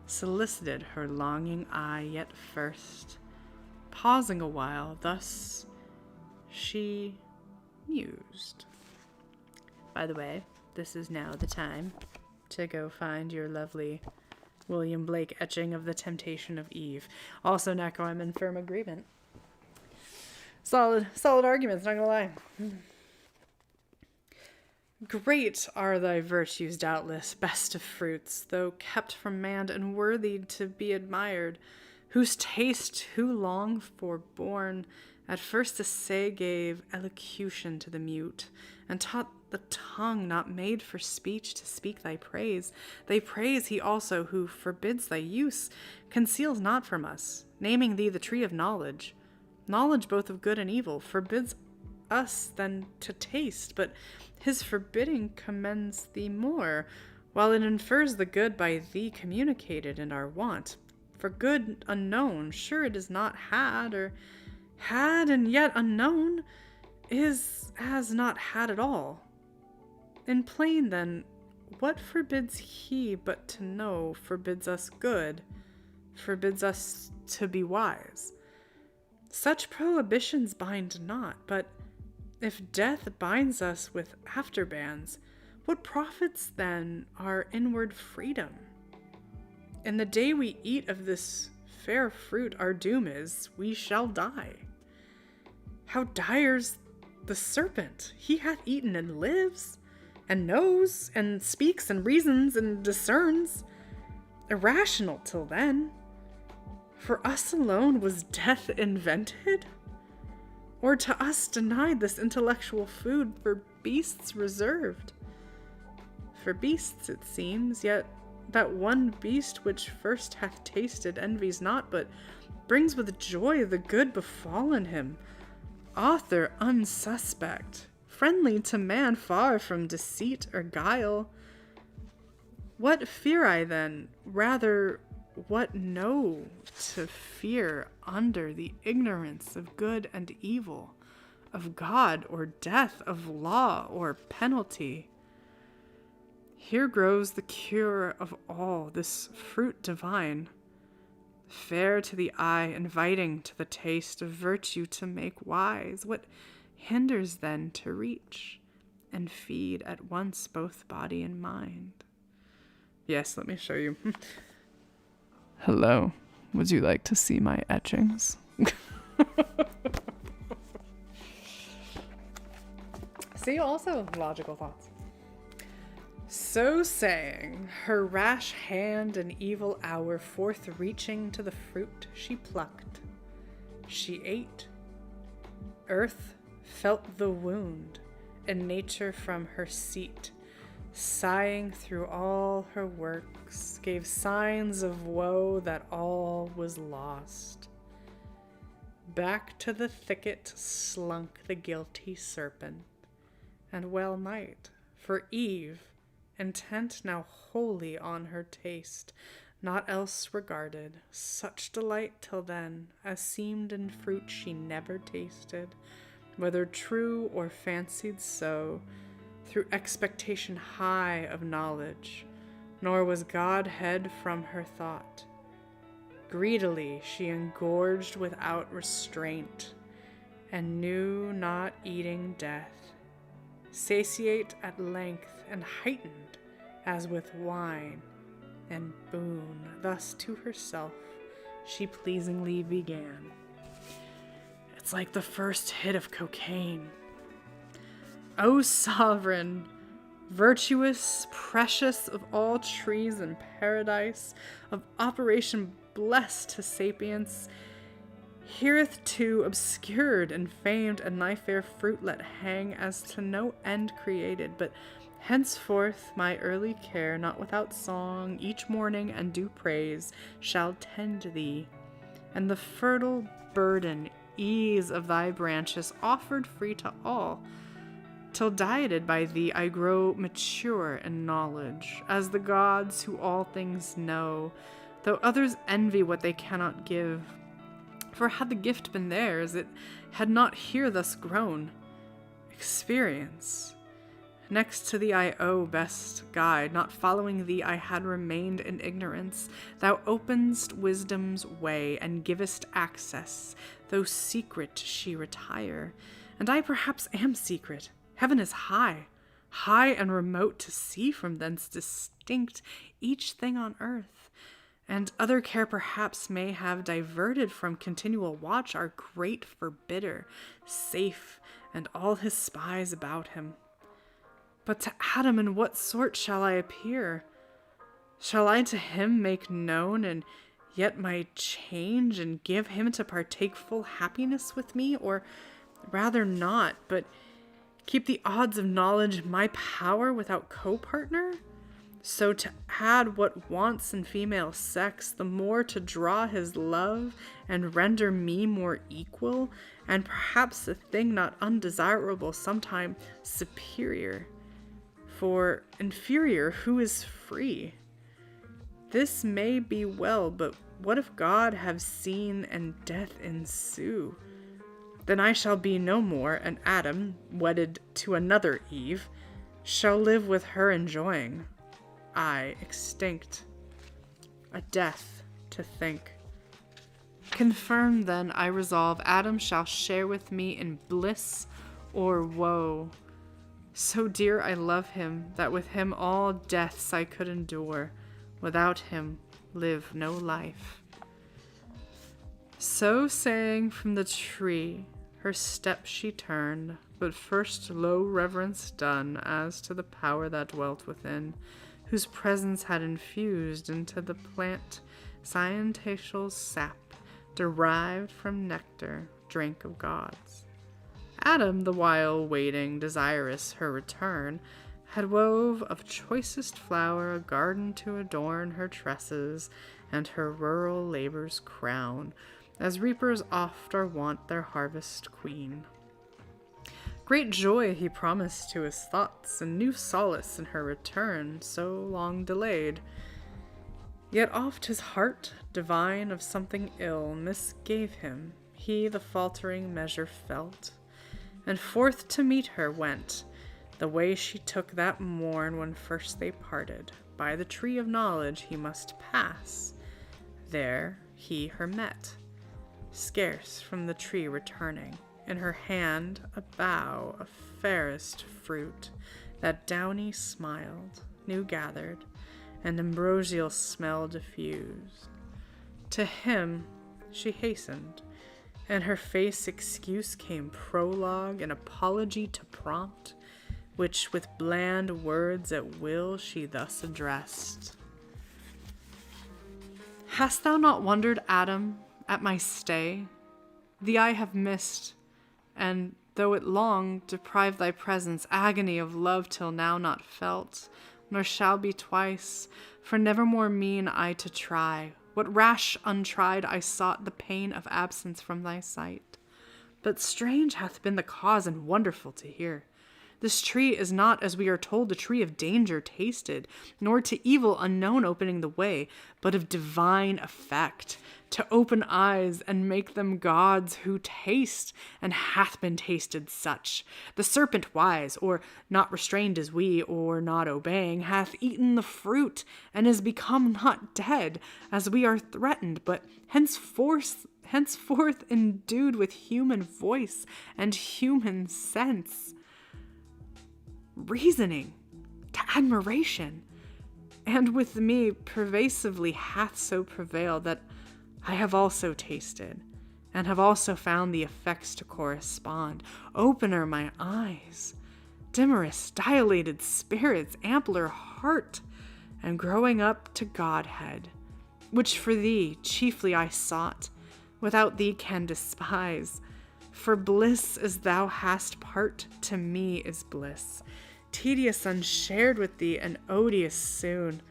solicited her longing eye. Yet first, pausing a while, thus she mused. By the way, this is now the time to go find your lovely William Blake etching of The Temptation of Eve. Also, Neko, I'm in firm agreement. Solid arguments, not gonna lie. Great are thy virtues, doubtless, best of fruits, though kept from man, and worthy to be admired, whose taste, who long forborne, at first essay gave elocution to the mute, and taught the tongue not made for speech to speak thy praise. Thy praise he also, who forbids thy use, conceals not from us, naming thee the tree of knowledge. Knowledge both of good and evil forbids us then to taste, but his forbidding commends thee more, while it infers the good by thee communicated in our want. For good unknown, sure it is not had, or had and yet unknown, is as not had at all. In plain, then, what forbids he but to know forbids us good, forbids us to be wise? Such prohibitions bind not, but if death binds us with afterbands, what profits then our inward freedom? In the day we eat of this fair fruit, our doom is, we shall die. How dire's the serpent? He hath eaten and lives, and knows, and speaks, and reasons, and discerns. Irrational till then. For us alone was death invented? Or to us denied this intellectual food for beasts reserved? For beasts it seems, yet that one beast which first hath tasted envies not, but brings with joy the good befallen him, author unsuspect, friendly to man, far from deceit or guile. What fear I then? Rather, what know to fear under the ignorance of good and evil, of God or death, of law or penalty? Here grows the cure of all, this fruit divine, fair to the eye, inviting to the taste, of virtue to make wise. What hinders then to reach and feed at once both body and mind? Yes, let me show you. Hello, would you like to see my etchings? See, also logical thoughts. So saying, her rash hand an evil hour forth reaching to the fruit she plucked, she ate. Earth felt the wound, and nature from her seat, sighing through all her works, gave signs of woe that all was lost. Back to the thicket slunk the guilty serpent, and well might, for Eve, intent now wholly on her taste, not else regarded such delight till then as seemed in fruit she never tasted, whether true or fancied so, through expectation high of knowledge, nor was Godhead from her thought. Greedily she engorged without restraint, and knew not eating death, satiate at length and heightened as with wine and boon. Thus to herself she pleasingly began. It's like the first hit of cocaine. O sovereign, virtuous, precious of all trees in paradise, of operation blessed to sapience, hereto obscured and famed, and thy fair fruit let hang as to no end created, but Henceforth my early care, not without song, each morning and due praise, shall tend thee, and the fertile burden, ease of thy branches offered free to all, till dieted by thee I grow mature in knowledge, as the gods who all things know, though others envy what they cannot give. For had the gift been theirs, it had not here thus grown. Experience. Next to thee I owe best guide, not following thee I had remained in ignorance. Thou openst wisdom's way, and givest access, though secret she retire. And I perhaps am secret. Heaven is high, high and remote to see from thence distinct each thing on earth. And other care perhaps may have diverted from continual watch our great forbidder, safe, and all his spies about him. But to Adam in what sort shall I appear? Shall I to him make known and yet my change, and give him to partake full happiness with me? Or rather not, but keep the odds of knowledge my power without co-partner? So to add what wants in female sex, the more to draw his love and render me more equal, and perhaps a thing not undesirable, sometime superior. For inferior, who is free? This may be well, but what if God have seen and death ensue? Then I shall be no more, and Adam, wedded to another Eve, shall live with her enjoying. I extinct, a death to think. Confirmed then, I resolve, Adam shall share with me in bliss or woe. So dear I love him, that with him all deaths I could endure, without him live no life. So saying, from the tree her steps she turned, but first low reverence done as to the power that dwelt within, whose presence had infused into the plant sciential sap, derived from nectar, drink of gods. Adam, the while waiting, desirous her return, had wove of choicest flower a garden to adorn her tresses and her rural labor's crown, as reapers oft are wont their harvest queen. Great joy he promised to his thoughts, and new solace in her return so long delayed. Yet oft his heart, divine of something ill, misgave him. He the faltering measure felt, and forth to meet her went, the way she took that morn when first they parted. By the tree of knowledge he must pass. There he her met, scarce from the tree returning, in her hand a bough of fairest fruit, that downy smiled, new gathered, and ambrosial smell diffused. To him she hastened, and her face excuse came prologue and apology to prompt, which with bland words at will she thus addressed. Hast thou not wondered, Adam, at my stay? Thee I have missed, and though it long deprive thy presence, agony of love till now not felt, nor shall be twice, for nevermore mean I to try. What rash untried I sought the pain of absence from thy sight. But strange hath been the cause, and wonderful to hear. This tree is not, as we are told, a tree of danger tasted, nor to evil unknown opening the way, but of divine effect, to open eyes and make them gods who taste, and hath been tasted such. The serpent wise, or not restrained as we, or not obeying, hath eaten the fruit, and is become not dead, as we are threatened, but henceforth endued with human voice and human sense, reasoning to admiration, and with me pervasively hath so prevailed that I have also tasted, and have also found the effects to correspond. Opener my eyes, dimmerest dilated spirits, ampler heart, and growing up to Godhead, which for thee chiefly I sought, without thee can despise. For bliss as thou hast part to me is bliss. tedious unshared with thee, and odious soon.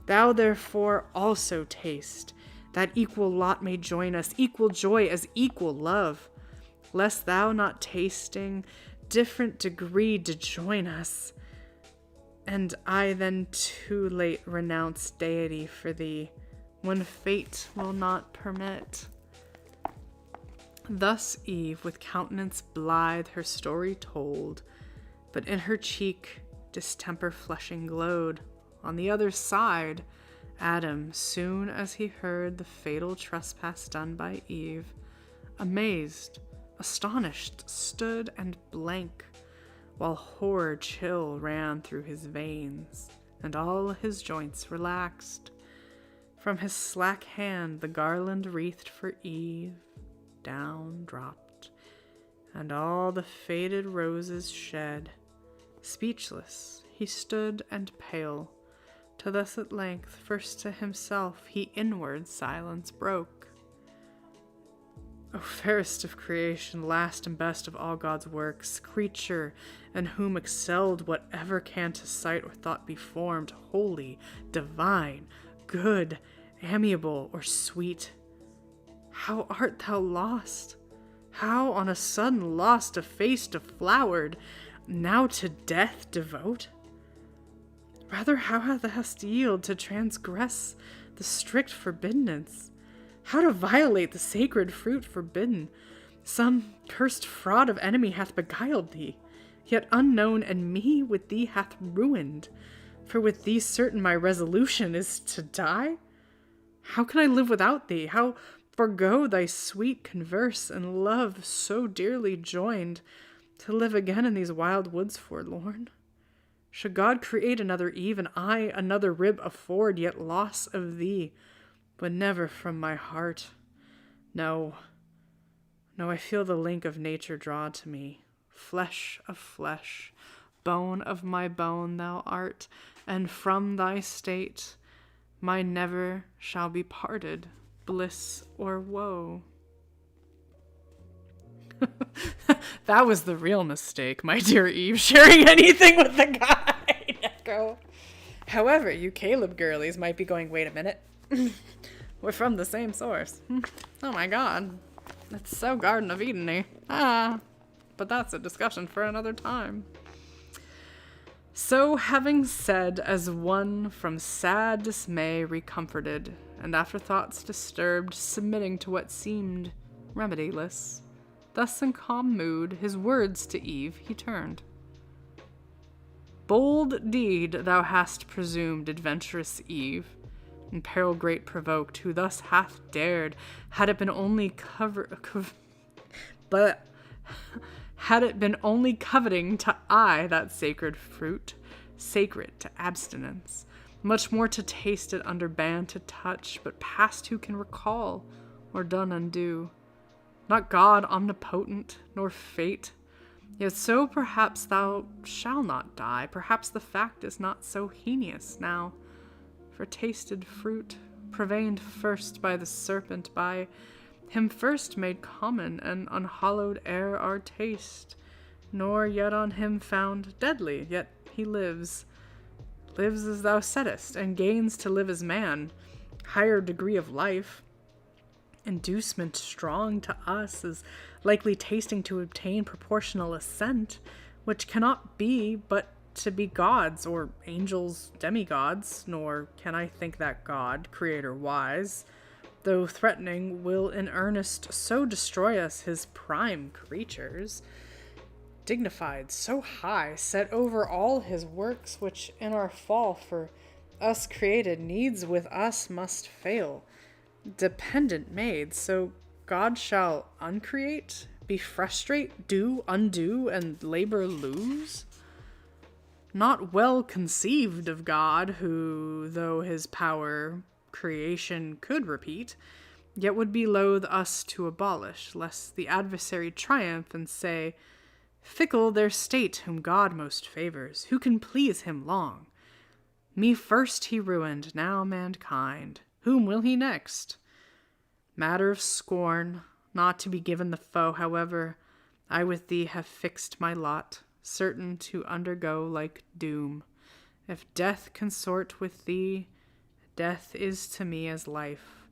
Thou therefore also taste, that equal lot may join us, equal joy as equal love, lest thou not tasting, different degree to join us, and I then too late renounce deity for thee, when fate will not permit. Thus Eve, with countenance blithe, her story told, but in her cheek distemper flushing glowed. On the other side, Adam, soon as he heard the fatal trespass done by Eve, amazed, astonished, stood and blank, while horror chill ran through his veins, and all his joints relaxed. From his slack hand the garland wreathed for Eve down dropped, and all the faded roses shed. Speechless he stood and pale, till thus at length first to himself he inward silence broke. O fairest of creation, last and best of all God's works, creature in whom excelled whatever can to sight or thought be formed, holy, divine, good, amiable, or sweet, how art thou lost? How on a sudden lost, a face deflowered, now to death devote? Rather, how thou hast yield to transgress the strict forbiddance, how to violate the sacred fruit forbidden. Some cursed fraud of enemy hath beguiled thee, yet unknown, and me with thee hath ruined. For with thee certain my resolution is to die. How can I live without thee? How forgo thy sweet converse and love so dearly joined, to live again in these wild woods forlorn? Should God create another Eve, and I another rib afford, yet loss of thee would never from my heart. No, I feel the link of nature draw to me, flesh of flesh, bone of my bone thou art, and from thy state my never shall be parted, bliss or woe. That was the real mistake, my dear Eve, sharing anything with the guy. Echo. However, you Caleb girlies might be going, wait a minute. We're from the same source. Oh my god. That's so Garden of Eden-y. But that's a discussion for another time. So, having said, as one from sad dismay recomforted, and afterthoughts disturbed, submitting to what seemed remediless, thus in calm mood, his words to Eve he turned. Bold deed thou hast presumed, adventurous Eve, in peril great provoked, who thus hath dared, had it been only coveting to eye that sacred fruit, sacred to abstinence, much more to taste it under ban to touch, but past who can recall, or done undo? Not God omnipotent, nor fate, yet so perhaps thou shalt not die, perhaps the fact is not so heinous now, for tasted fruit, profaned first by the serpent, by him first made common, and unhallowed ere our taste, nor yet on him found deadly, yet he lives as thou saidst, and gains to live as man, higher degree of life, inducement strong to us, is likely tasting to obtain proportional assent, which cannot be but to be gods, or angels, demigods, nor can I think that God, creator wise, though threatening, will in earnest so destroy us his prime creatures, dignified so high, set over all his works, which in our fall for us created needs with us must fail, dependent made, so God shall uncreate, be frustrate, do, undo, and labor lose? Not well conceived of God, who, though his power creation could repeat, yet would be loath us to abolish, lest the adversary triumph and say, fickle their state whom God most favors, who can please him long? Me first he ruined, now mankind, whom will he next? Matter of scorn, not to be given the foe, however, I with thee have fixed my lot, certain to undergo like doom. If death consort with thee, death is to me as life.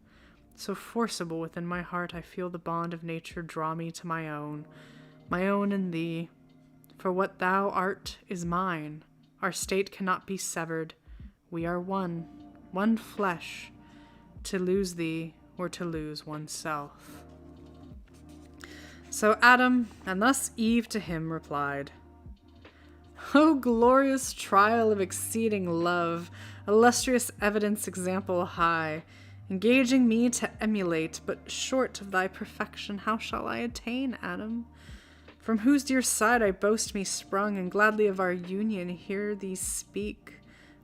So forcible within my heart, I feel the bond of nature draw me to my own in thee. For what thou art is mine. Our state cannot be severed. We are one flesh. To lose thee were to lose oneself. So Adam, and thus Eve to him replied, O glorious trial of exceeding love, illustrious evidence example high, engaging me to emulate, but short of thy perfection, how shall I attain, Adam? From whose dear side I boast me sprung, and gladly of our union hear thee speak.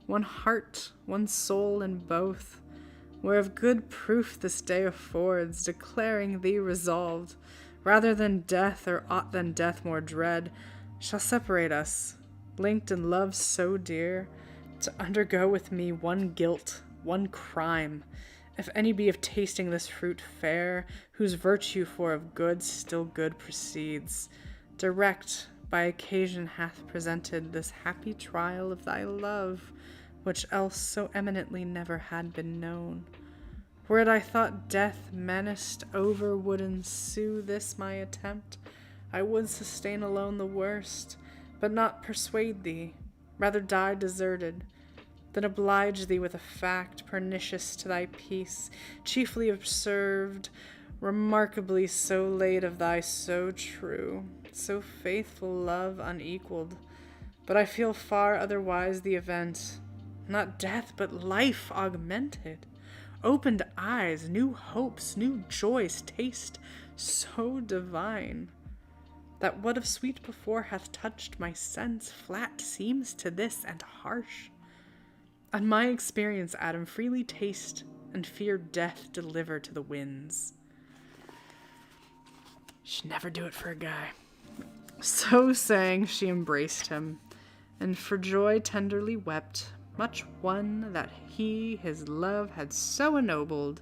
One heart, one soul in both, whereof good proof this day affords, declaring thee resolved, rather than death, or aught than death more dread, shall separate us, linked in love so dear, to undergo with me one guilt, one crime, if any be of tasting this fruit fair, whose virtue for of good still good proceeds, direct by occasion hath presented this happy trial of thy love, which else so eminently never had been known. Were it I thought death menaced over would ensue this my attempt, I would sustain alone the worst, but not persuade thee, rather die deserted, than oblige thee with a fact pernicious to thy peace, chiefly observed, remarkably so late of thy so true, so faithful love unequaled. But I feel far otherwise the event, not death, but life augmented, opened eyes, new hopes, new joys, taste so divine, that what of sweet before hath touched my sense, flat seems to this and harsh. On my experience, Adam, freely taste and fear death deliver to the winds. She'd never do it for a guy. So saying, she embraced him, and for joy tenderly wept, much won that he his love had so ennobled,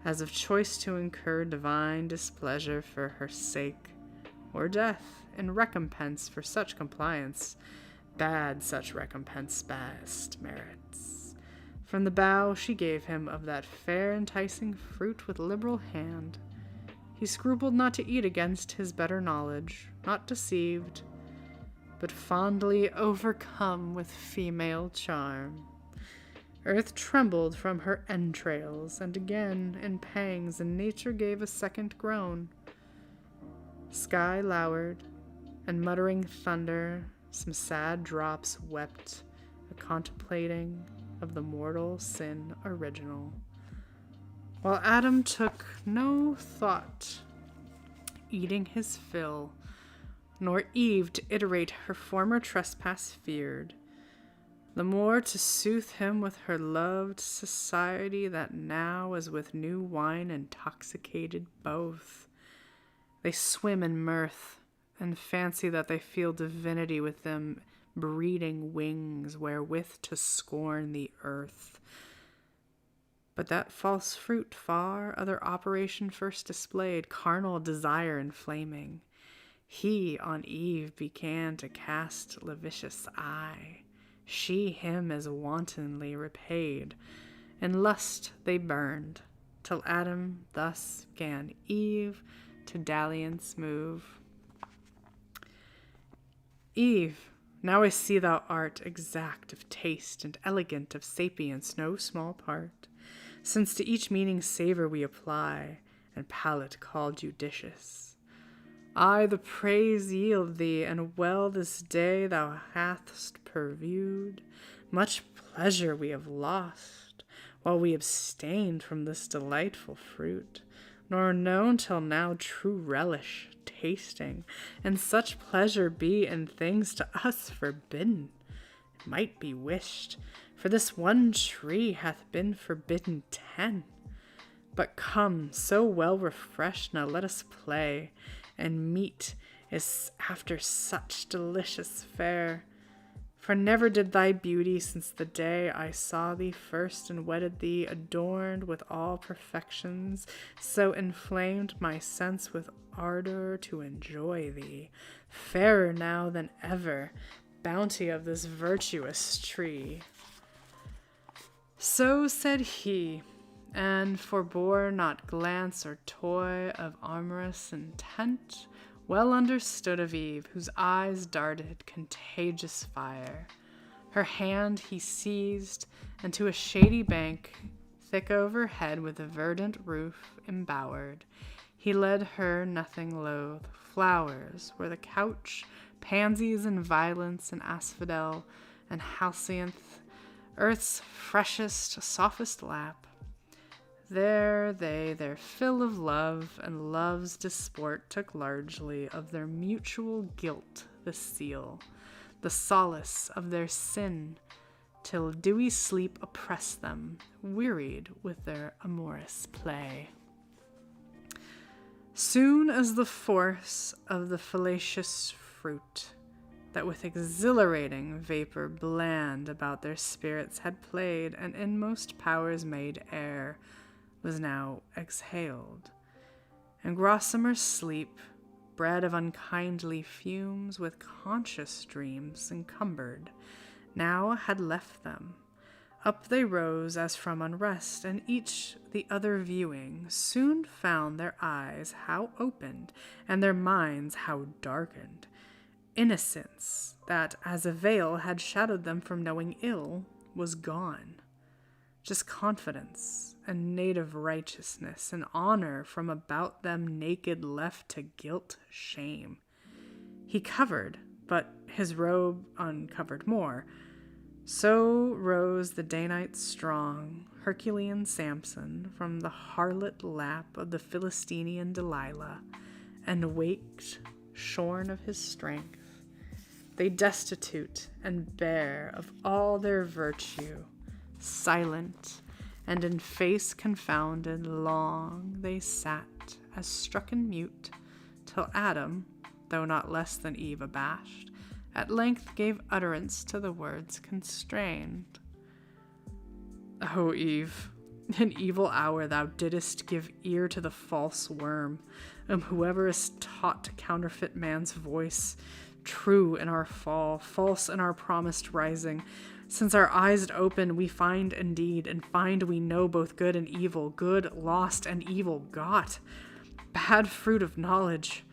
as of choice to incur divine displeasure for her sake, or death in recompense for such compliance, bad such recompense best merits. From the bough she gave him of that fair enticing fruit with liberal hand. He scrupled not to eat against his better knowledge, not deceived, but fondly overcome with female charm. Earth trembled from her entrails, and again in pangs, and nature gave a second groan. Sky lowered, and muttering thunder, some sad drops wept, a contemplating of the mortal sin original, while Adam took no thought, eating his fill, nor Eve to iterate her former trespass feared, the more to soothe him with her loved society that now as with new wine intoxicated both. They swim in mirth, and fancy that they feel divinity with them breeding wings wherewith to scorn the earth. But that false fruit far other operation first displayed, carnal desire inflaming. He on Eve began to cast lascivious eye. She him as wantonly repaid. In lust they burned, till Adam thus 'gan Eve to dalliance move. Eve, now I see thou art exact of taste and elegant of sapience no small part, since to each meaning savor we apply, and palate call judicious. I the praise yield thee, and well this day thou hast purviewed. Much pleasure we have lost, while we abstained from this delightful fruit, nor known till now true relish, tasting, and such pleasure be in things to us forbidden. It might be wished, for this one tree hath been forbidden 10. But come, so well refreshed, now let us play, and meat is after such delicious fare. For never did thy beauty, since the day I saw thee first and wedded thee, adorned with all perfections, so inflamed my sense with ardor to enjoy thee, fairer now than ever, bounty of this virtuous tree. So said he, and forbore not glance or toy of amorous intent, well understood of Eve, whose eyes darted contagious fire. Her hand he seized, and to a shady bank, thick overhead with a verdant roof embowered, he led her nothing loath. Flowers were the couch, pansies and violets and asphodel and hyacinth, earth's freshest, softest lap. There they their fill of love, and love's disport took largely of their mutual guilt the seal, the solace of their sin, till dewy sleep oppressed them, wearied with their amorous play. Soon as the force of the fallacious fruit, that with exhilarating vapor bland about their spirits had played, and inmost powers made air, was now exhaled, and Grossamer's sleep, bred of unkindly fumes, with conscious dreams encumbered, now had left them. Up they rose as from unrest, and each the other viewing, soon found their eyes how opened, and their minds how darkened. Innocence, that as a veil had shadowed them from knowing ill, was gone. Just confidence, and native righteousness, and honor from about them naked left to guilt, shame. He covered, but his robe uncovered more. So rose the Danite strong, Herculean Samson, from the harlot lap of the Philistinian Delilah, and waked, shorn of his strength. They destitute and bare of all their virtue, silent, and in face confounded, long they sat, as struck and mute, till Adam, though not less than Eve abashed, at length gave utterance to the words constrained. O Eve, in evil hour thou didst give ear to the false worm, whoever is taught to counterfeit man's voice, true in our fall, false in our promised rising. Since our eyes open, we find indeed, and find we know both good and evil, good lost and evil got, bad fruit of knowledge.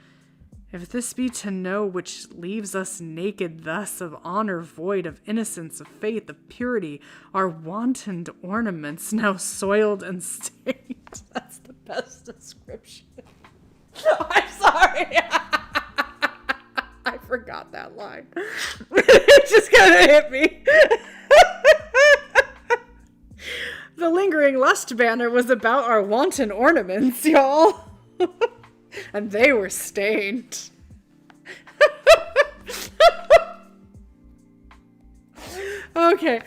If this be to know which leaves us naked thus, of honor void, of innocence, of faith, of purity, our wantoned ornaments now soiled and stained. That's the best description. I'm sorry. I forgot that line. It just kind of hit me. The lingering lust banner was about our wanton ornaments, y'all. And they were stained. Okay,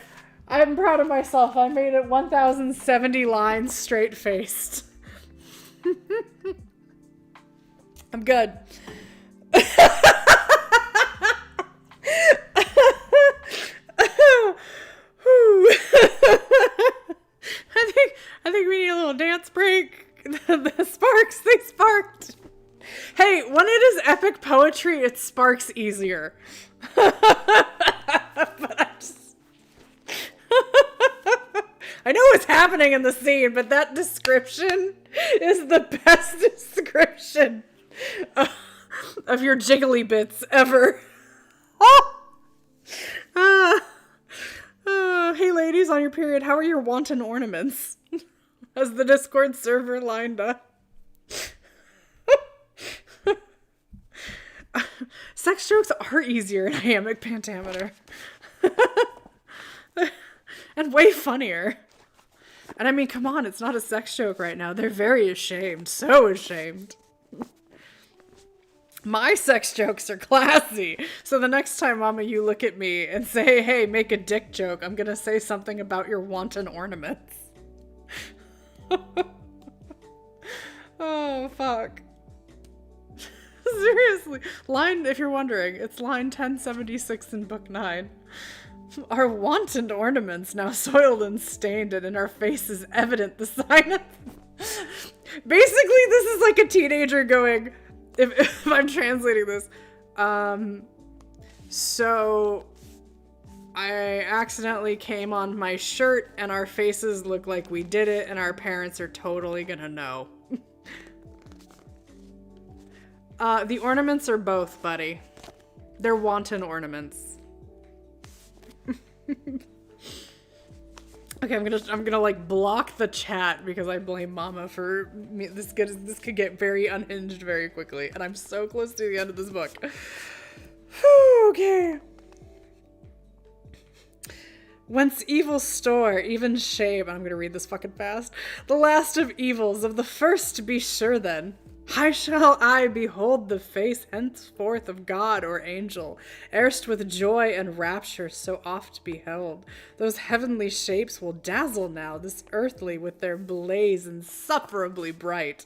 I'm proud of myself. I made it 1,070 lines straight-faced. I'm good. I think we need a little dance break. The sparks, they sparked. Hey, when it is epic poetry, it sparks easier. But I know what's happening in the scene, but that description is the best description of your jiggly bits ever. Hey ladies, on your period, how are your wanton ornaments? As the Discord server lined up. Sex jokes are easier in iambic pentameter. And way funnier. And I mean, come on, it's not a sex joke right now. They're very ashamed. So ashamed. My sex jokes are classy. So the next time, Mama, you look at me and say, hey, make a dick joke, I'm gonna say something about your wanton ornaments. Oh, fuck. Seriously. If you're wondering, it's line 1076 in book 9. Our wanton ornaments now soiled and stained, and in our faces evident the sign of... Basically, this is like a teenager going, if I'm translating this, So I accidentally came on my shirt and our faces look like we did it and our parents are totally gonna know. The ornaments are both, buddy. They're wanton ornaments. Okay, I'm gonna like block the chat because I blame Mama for me. This could get very unhinged very quickly, and I'm so close to the end of this book. Whew, okay. Whence evil store, even shame. I'm gonna read this fucking fast. The last of evils, of the first be sure then. How shall I behold the face henceforth of God or angel, erst with joy and rapture so oft beheld? Those heavenly shapes will dazzle now this earthly with their blaze insufferably bright.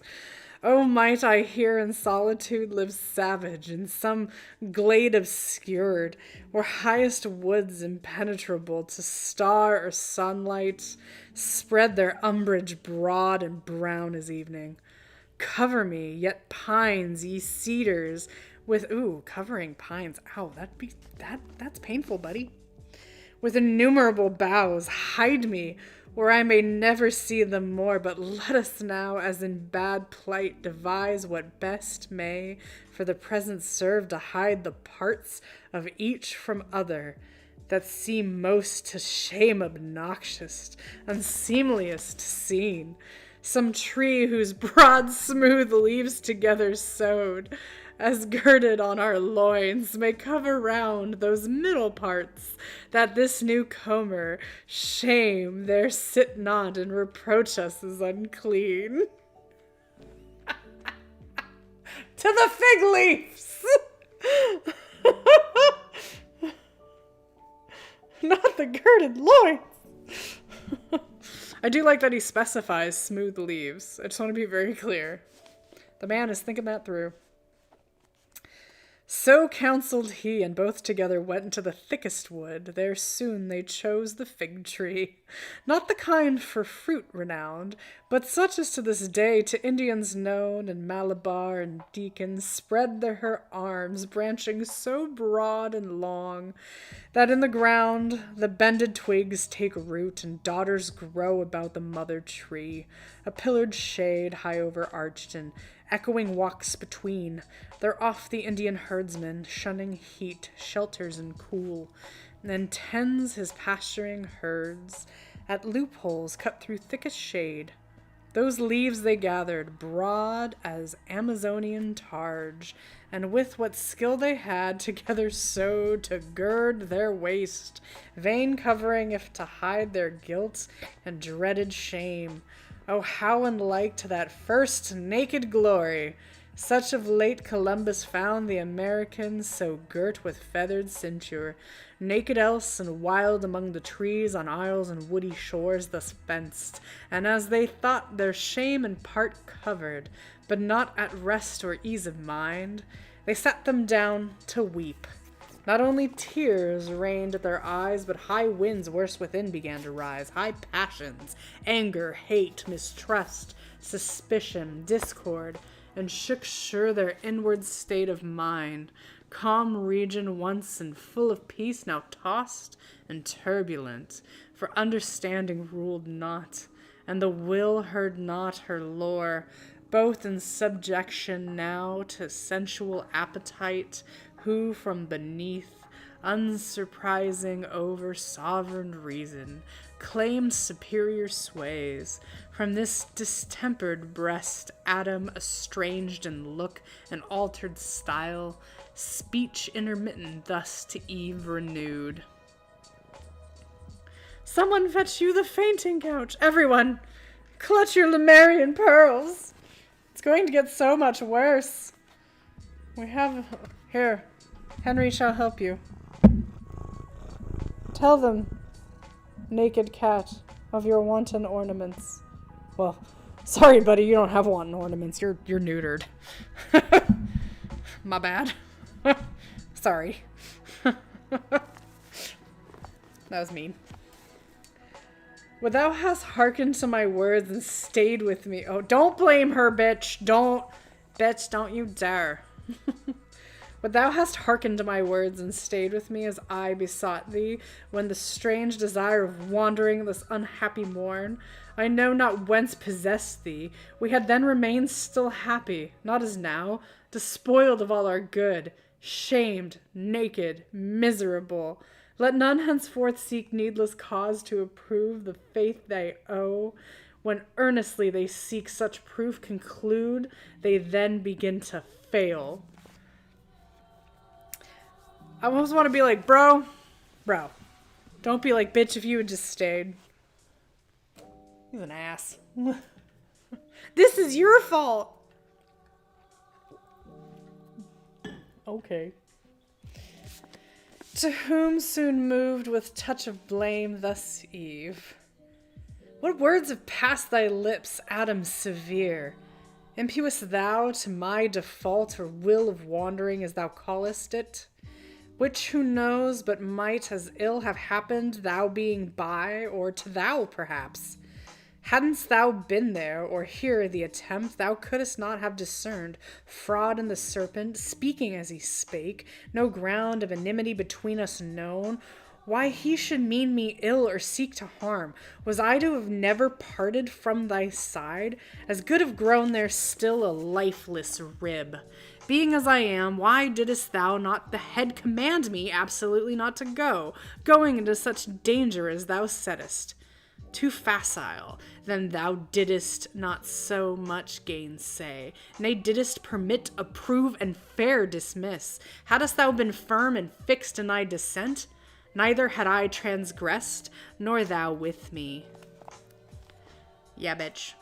Oh, might I here in solitude live savage, in some glade obscured, where highest woods impenetrable to star or sunlight spread their umbrage broad and brown as evening. Cover me, yet pines, ye cedars, with covering pines. Ow, that's painful, buddy. With innumerable boughs, hide me, where I may never see them more, but let us now, as in bad plight, devise what best may for the present serve to hide the parts of each from other, that seem most to shame obnoxious, unseemliest seen. Some tree whose broad smooth leaves together sewed, as girded on our loins, may cover round those middle parts, that this newcomer shame there sit not and reproach us as unclean. To the fig leaves! Not the girded loins! I do like that he specifies smooth leaves. I just want to be very clear. The man is thinking that through. So counseled he, and both together went into the thickest wood. There soon they chose the fig tree, not the kind for fruit renowned, but such as to this day to Indians known, and Malabar and deacons spread her arms, branching so broad and long, that in the ground the bended twigs take root, and daughters grow about the mother tree, a pillared shade high overarched, and echoing walks between. They're off the Indian herdsman, shunning heat, shelters and cool, and tends his pasturing herds at loopholes cut through thickest shade. Those leaves they gathered, broad as Amazonian targe, and with what skill they had together sewed to gird their waist, vain covering if to hide their guilt and dreaded shame. Oh, how unlike to that first naked glory, such of late Columbus found the Americans so girt with feathered cincture, naked else and wild among the trees on isles and woody shores thus fenced, and as they thought their shame in part covered, but not at rest or ease of mind, they sat them down to weep. Not only tears rained at their eyes, but high winds worse within began to rise, high passions, anger, hate, mistrust, suspicion, discord, and shook sure their inward state of mind, calm region once and full of peace, now tossed and turbulent, for understanding ruled not, and the will heard not her lore, both in subjection now to sensual appetite, who from beneath, unsurprising over sovereign reason, claimed superior sways. From this distempered breast, Adam estranged in look and altered style, speech intermittent thus to Eve renewed. Someone fetch you the fainting couch. Everyone, clutch your Lemurian pearls. It's going to get so much worse. We have... Here, Henry shall help you. Tell them, naked cat, of your wanton ornaments. Well, sorry, buddy, you don't have wanton ornaments. You're neutered. My bad. Sorry. That was mean. Would thou hast hearkened to my words and stayed with me. Oh, don't blame her, bitch. Don't you dare. But thou hast hearkened to my words and stayed with me as I besought thee, when the strange desire of wandering this unhappy morn, I know not whence possessed thee. We had then remained still happy, not as now, despoiled of all our good, shamed, naked, miserable. Let none henceforth seek needless cause to approve the faith they owe. When earnestly they seek such proof conclude, they then begin to fail. I almost want to be like, bro, don't be like, bitch, if you had just stayed. He's an ass. This is your fault. Okay. To whom soon moved with touch of blame thus Eve. What words have passed thy lips, Adam severe? Impuest thou to my default or will of wandering as thou callest it? Which who knows but might as ill have happened, thou being by, or to thou perhaps. Hadn'st thou been there, or here the attempt, thou couldst not have discerned fraud in the serpent, speaking as he spake, no ground of enmity between us known. Why he should mean me ill or seek to harm, was I to have never parted from thy side, as good have grown there still a lifeless rib. Being as I am, why didst thou not the head command me absolutely not to go, going into such danger as thou saidst? Too facile, then thou didst not so much gainsay, nay didst permit, approve, and fair dismiss. Hadst thou been firm and fixed in thy dissent, neither had I transgressed, nor thou with me. Yeah, bitch.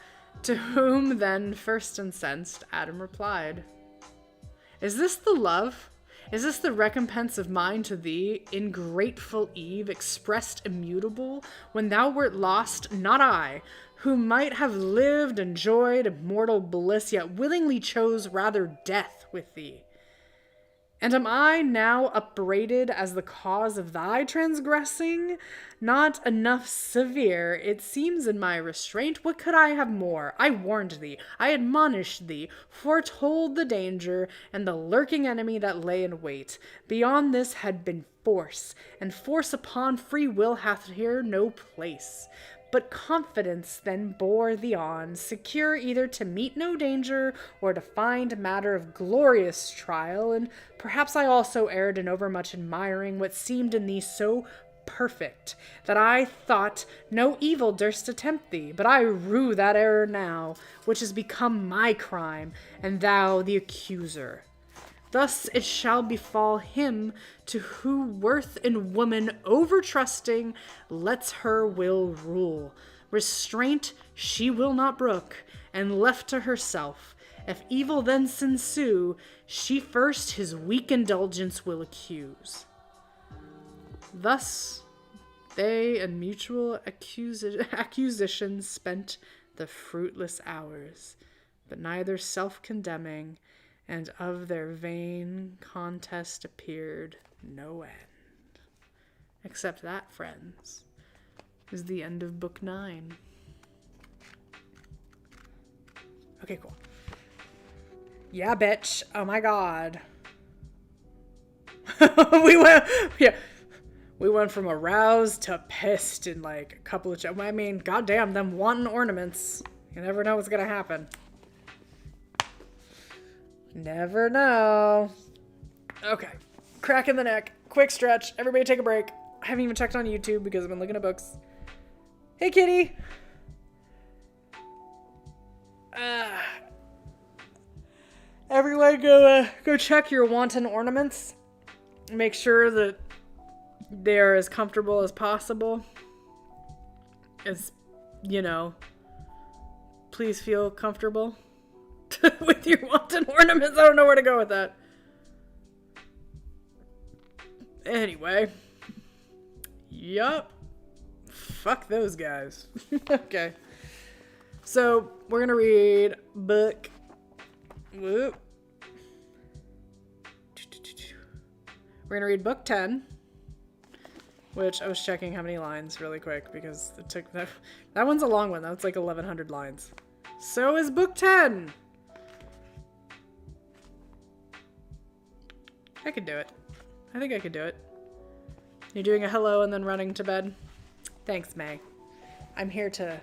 To whom then first incensed, Adam replied, Is this the love? Is this the recompense of mine to thee, ingrateful Eve, expressed immutable, when thou wert lost, not I, who might have lived, enjoyed immortal bliss, yet willingly chose rather death with thee? And am I now upbraided as the cause of thy transgressing? Not enough severe, it seems, in my restraint. What could I have more? I warned thee, I admonished thee, foretold the danger, and the lurking enemy that lay in wait. Beyond this had been force, and force upon free will hath here no place. But confidence then bore thee on, secure either to meet no danger, or to find matter of glorious trial, and perhaps I also erred in overmuch admiring what seemed in thee so perfect, that I thought no evil durst attempt thee, but I rue that error now, which is become my crime, and thou the accuser. Thus it shall befall him to who worth in woman over-trusting lets her will rule. Restraint she will not brook, and left to herself, if evil thence ensue, she first his weak indulgence will accuse. Thus they in mutual accusation spent the fruitless hours, but neither self-condemning, and of their vain contest appeared no end. Except that, friends, is the end of book 9. Okay, cool. Yeah, bitch. Oh my god. We went from aroused to pissed in like a couple of I mean, goddamn, them wanton ornaments. You never know what's gonna happen. Never know. Okay. Crack in the neck. Quick stretch. Everybody take a break. I haven't even checked on YouTube because I've been looking at books. Hey, kitty. Everyone go check your wanton ornaments. Make sure that they're as comfortable as possible. As, you know, please feel comfortable with your wanton ornaments. I don't know where to go with that. Anyway. Yup. Fuck those guys. Okay. So, we're gonna read book... Whoop. We're gonna read book 10. Which, I was checking how many lines really quick, because it took... That one's a long one. That's like 1,100 lines. So is book 10! I could do it. I think I could do it. You're doing a hello and then running to bed? Thanks, May. I'm here to...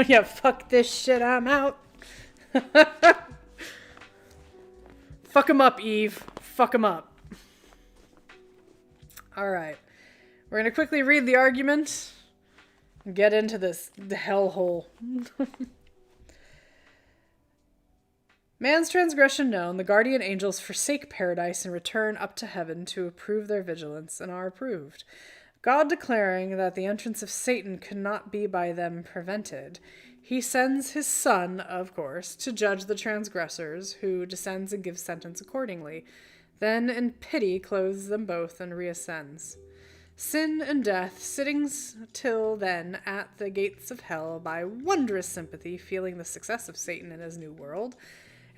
yeah, fuck this shit, I'm out. Fuck 'em up, Eve. Fuck 'em up. Alright. We're gonna quickly read the argument and get into the hellhole. Man's transgression known, the guardian angels forsake paradise and return up to heaven to approve their vigilance, and are approved. God declaring that the entrance of Satan could not be by them prevented, he sends his son, of course, to judge the transgressors, who descends and gives sentence accordingly, then in pity clothes them both and reascends. Sin and death, sitting till then at the gates of hell, by wondrous sympathy feeling the success of Satan in his new world,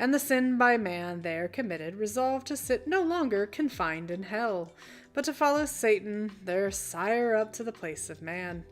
and the sin by man there committed, resolved to sit no longer confined in hell, but to follow Satan, their sire, up to the place of man.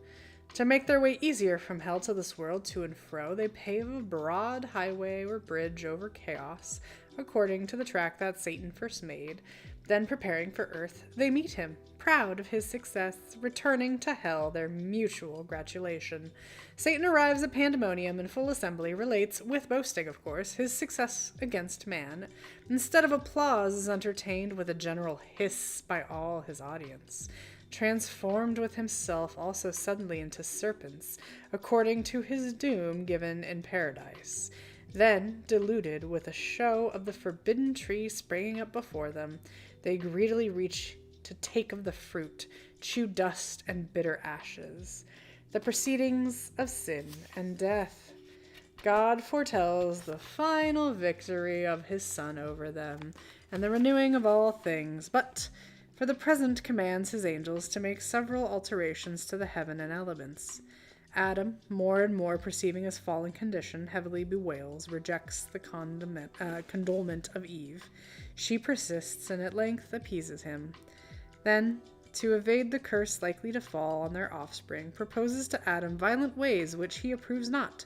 To make their way easier from hell to this world to and fro, they pave a broad highway or bridge over chaos, according to the track that Satan first made. Then, preparing for earth, they meet him, proud of his success, returning to hell their mutual gratulation. Satan arrives at Pandemonium in full assembly, relates, with boasting of course, his success against man. Instead of applause is entertained with a general hiss by all his audience. Transformed with himself also suddenly into serpents, according to his doom given in paradise. Then, deluded with a show of the forbidden tree springing up before them, they greedily reach to take of the fruit, chew dust and bitter ashes. The proceedings of sin and death. God foretells the final victory of his Son over them, and the renewing of all things, but for the present commands his angels to make several alterations to the heaven and elements. Adam, more and more perceiving his fallen condition, heavily bewails, rejects the condolement of Eve. She persists, and at length appeases him. Then, to evade the curse likely to fall on their offspring, proposes to Adam violent ways which he approves not,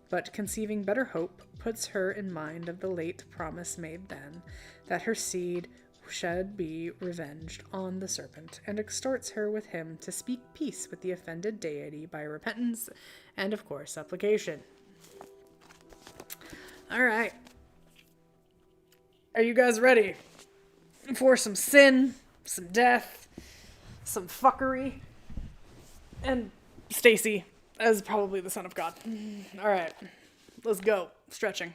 but conceiving better hope, puts her in mind of the late promise made then, that her seed should be revenged on the serpent, and extorts her with him to speak peace with the offended deity by repentance and, of course, supplication. Alright. Are you guys ready for some sin, some death, some fuckery, and Stacy as probably the son of God? Alright. Let's go. Stretching.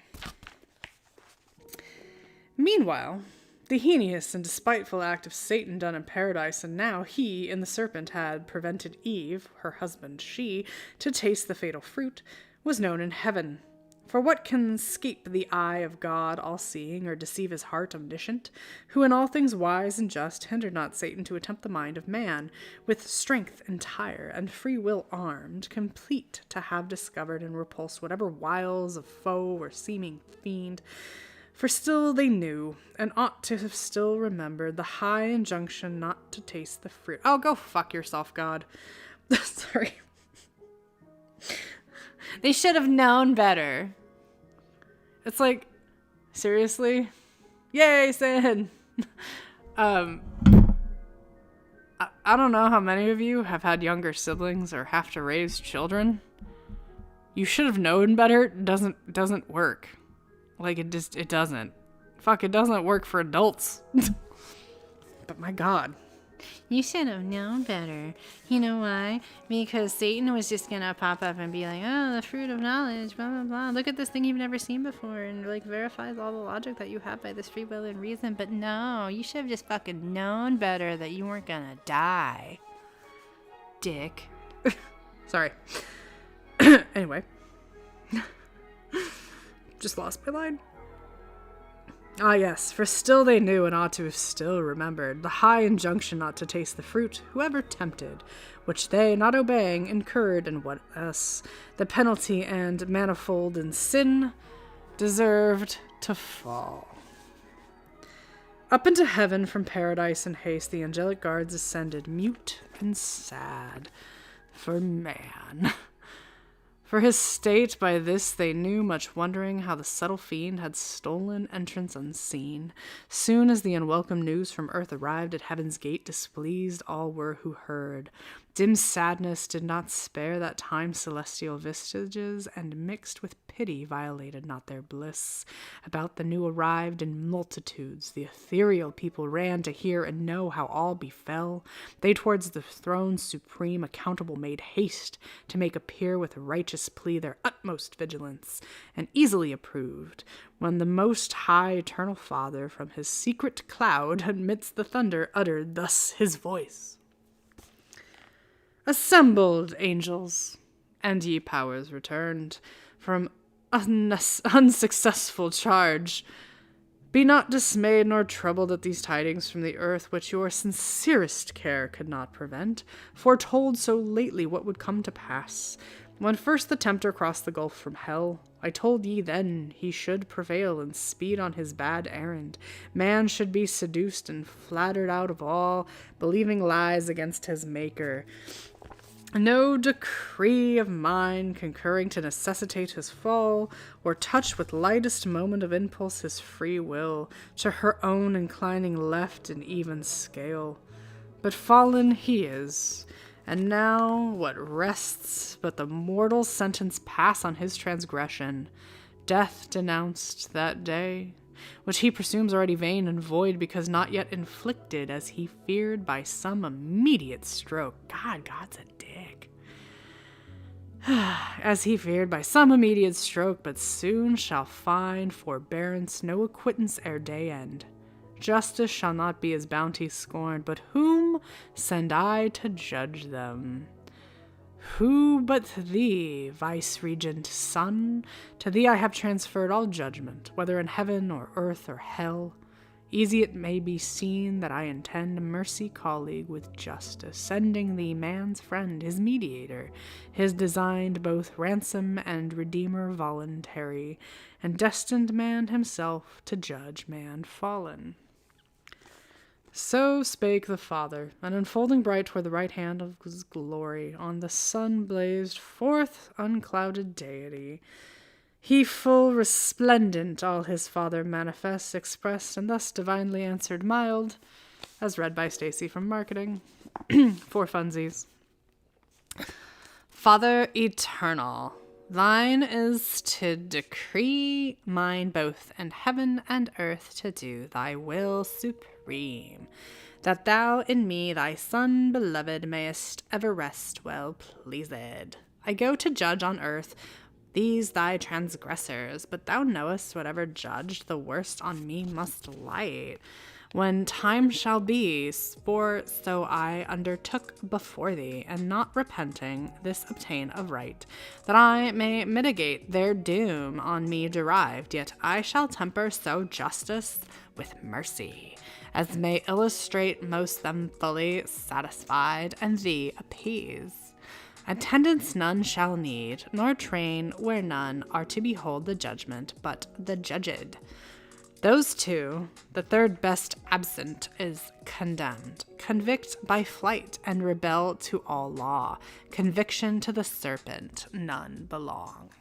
Meanwhile, the heinous and despiteful act of Satan done in paradise, and now he in the serpent had prevented Eve, her husband, she, to taste the fatal fruit, was known in heaven. For what can scape the eye of God all-seeing, or deceive his heart omniscient, who in all things wise and just hindered not Satan to attempt the mind of man, with strength entire and free will armed, complete to have discovered and repulsed whatever wiles of foe or seeming fiend. For still they knew, and ought to have still remembered, the high injunction not to taste the fruit. Oh, go fuck yourself, God. Sorry. They should have known better. It's like, seriously? Yay, sin! I don't know how many of you have had younger siblings or have to raise children. You should have known better. It doesn't work. Like, it doesn't. Fuck, it doesn't work for adults. But my God. You should have known better. You know why? Because Satan was just gonna pop up and be like, oh, the fruit of knowledge, blah, blah, blah. Look at this thing you've never seen before, and, like, verifies all the logic that you have by this free will and reason. But no, you should have just fucking known better that you weren't gonna die. Dick. Sorry. Anyway. Just lost my line. Ah, yes, for still they knew and ought to have still remembered the high injunction not to taste the fruit, whoever tempted, which they, not obeying, incurred, and what else, the penalty and manifold in sin, deserved to fall. Up into heaven from paradise in haste the angelic guards ascended, mute and sad, for man. For his state by this they knew, much wondering how the subtle fiend had stolen entrance unseen. Soon as the unwelcome news from earth arrived at heaven's gate, displeased all were who heard. Dim sadness did not spare that time celestial vestiges, and mixed with pity violated not their bliss. About the new arrived in multitudes, the ethereal people ran to hear and know how all befell. They towards the throne supreme accountable made haste to make appear with righteous plea their utmost vigilance, and easily approved, when the Most High Eternal Father from his secret cloud amidst the thunder uttered thus his voice. Assembled, angels, and ye powers returned from unsuccessful charge, be not dismayed nor troubled at these tidings from the earth, which your sincerest care could not prevent, foretold so lately what would come to pass. When first the tempter crossed the gulf from hell, I told ye then he should prevail and speed on his bad errand. Man should be seduced and flattered out of all, believing lies against his Maker. No decree of mine concurring to necessitate his fall, or touch with lightest moment of impulse his free will, to her own inclining left in even scale. But fallen he is, and now what rests but the mortal sentence pass on his transgression? Death denounced that day, which he presumes already vain and void, because not yet inflicted, as he feared, by some immediate stroke. God's a dick. As he feared by some immediate stroke, but soon shall find forbearance no acquittance ere day end. Justice shall not be his bounty scorned, but whom send I to judge them? Who but thee, vice-regent son? To thee I have transferred all judgment, whether in heaven or earth or hell. Easy it may be seen that I intend mercy colleague with justice, sending thee man's friend, his mediator, his designed both ransom and redeemer voluntary, and destined man himself to judge man fallen. So spake the Father, and unfolding bright toward the right hand of his glory, on the sun blazed forth unclouded deity. He full resplendent all his Father manifest, expressed, and thus divinely answered mild, as read by Stacy from marketing, for funsies. Father eternal, thine is to decree, mine both, and heaven and earth to do thy will supreme, that thou in me, thy Son beloved, mayest ever rest well pleased. I go to judge on earth these thy transgressors, but thou knowest whatever judged, the worst on me must light. When time shall be, for so I undertook before thee, and not repenting, this obtain of right, that I may mitigate their doom on me derived, yet I shall temper so justice with mercy, as may illustrate most them fully satisfied, and thee appease. Attendants none shall need, nor train where none are to behold the judgment, but the judged. Those two, the third best absent, is condemned. Convict by flight, and rebel to all law. Conviction to the serpent none belongs.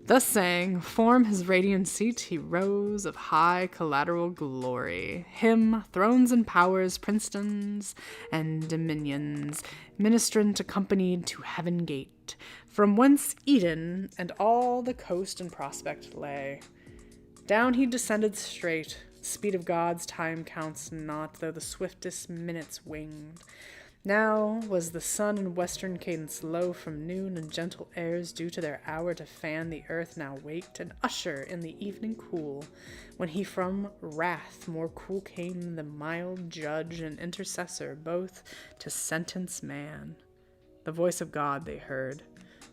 Thus saying, form his radiant seat, he rose of high collateral glory. Him, thrones and powers, princedoms and dominions, ministrant accompanied to heaven gate, from whence Eden and all the coast and prospect lay. Down he descended straight. Speed of God's time counts not, though the swiftest minutes winged. Now was the sun in western cadence low from noon, and gentle airs due to their hour to fan the earth now waked, and usher in the evening cool, when he from wrath more cool came, the mild judge and intercessor both to sentence man. The voice of God they heard,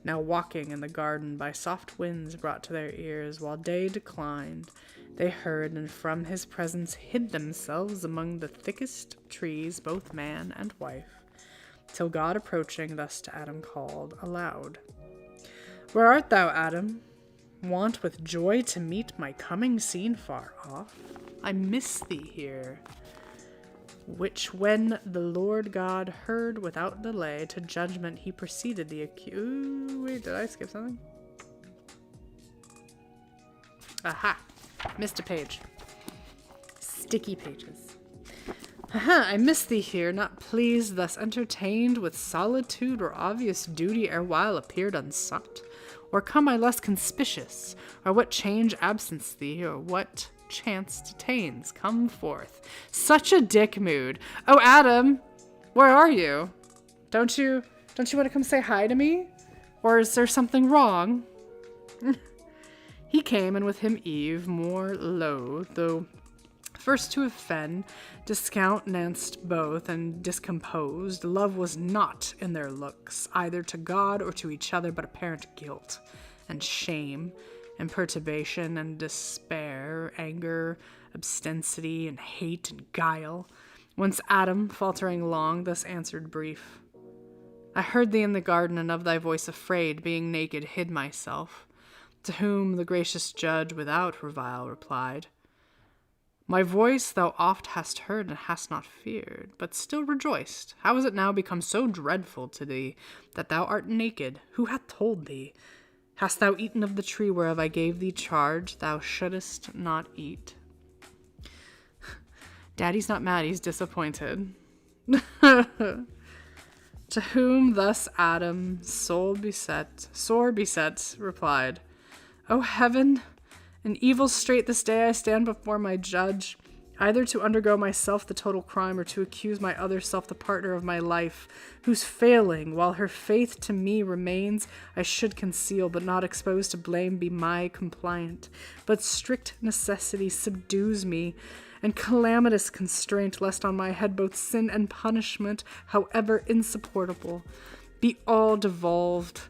now walking in the garden by soft winds brought to their ears, while day declined. They heard, and from his presence hid themselves among the thickest trees, both man and wife, till God approaching thus to Adam called aloud, Where art thou, Adam? Want with joy to meet my coming seen far off? I miss thee here. which when the Lord God heard without delay, to judgment he proceeded the accused. Wait, did I skip something? Aha! Missed a page. Sticky pages. Aha! I missed thee here, not pleased, thus entertained with solitude or obvious duty erewhile appeared unsought. Or come I less conspicuous, or what change absence thee, or what chance detains? Come forth. Such a dick mood. Oh, Adam, where are you? Don't you want to come say hi to me? Or is there something wrong? He came, and with him Eve, more loath, though first to offend, discountenanced both, and discomposed. Love was not in their looks, either to God or to each other, but apparent guilt and shame, and perturbation and despair, anger, obstinacy, and hate and guile. Once Adam, faltering long, thus answered brief. I heard thee in the garden, and of thy voice afraid, being naked, hid myself. To whom the gracious judge without revile replied, my voice thou oft hast heard and hast not feared, but still rejoiced. How is it now become so dreadful to thee that thou art naked? Who hath told thee? Hast thou eaten of the tree whereof I gave thee charge thou shouldest not eat? Daddy's not mad, he's disappointed. To whom thus Adam, sore beset, replied, O heaven, in evil strait this day I stand before my judge, either to undergo myself the total crime, or to accuse my other self the partner of my life, whose failing, while her faith to me remains, I should conceal, but not expose to blame be my compliant. But strict necessity subdues me, and calamitous constraint, lest on my head both sin and punishment, however insupportable, be all devolved.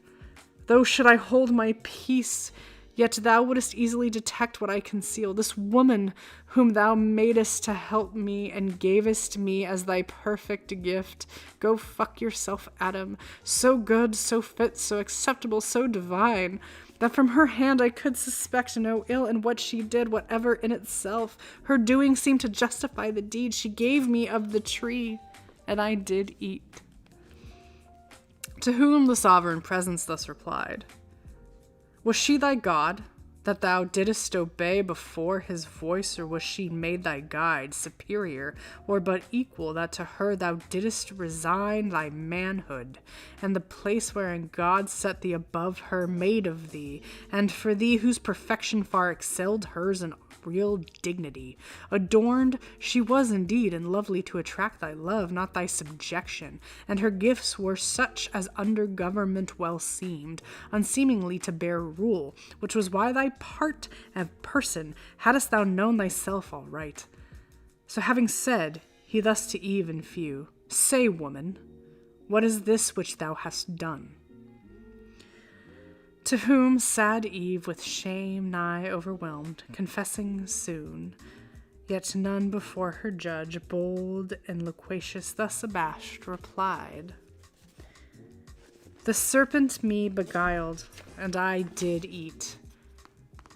Though should I hold my peace, yet thou wouldst easily detect what I conceal. This woman whom thou madest to help me and gavest me as thy perfect gift. Go fuck yourself, Adam. So good, so fit, so acceptable, so divine, that from her hand I could suspect no ill in what she did, whatever in itself. Her doing seemed to justify the deed. She gave me of the tree, and I did eat. To whom the sovereign presence thus replied, was she thy God, that thou didst obey before his voice, or was she made thy guide, superior, or but equal, that to her thou didst resign thy manhood, and the place wherein God set thee above her made of thee, and for thee whose perfection far excelled hers in real dignity. Adorned she was indeed, and lovely to attract thy love, not thy subjection, and her gifts were such as under government well seemed, unseemingly to bear rule, which was why thy part and person hadst thou known thyself all right. So having said, he thus to Eve in few, say, woman, what is this which thou hast done? To whom sad Eve, with shame nigh overwhelmed, confessing soon, yet none before her judge, bold and loquacious, thus abashed, replied, the serpent me beguiled, and I did eat,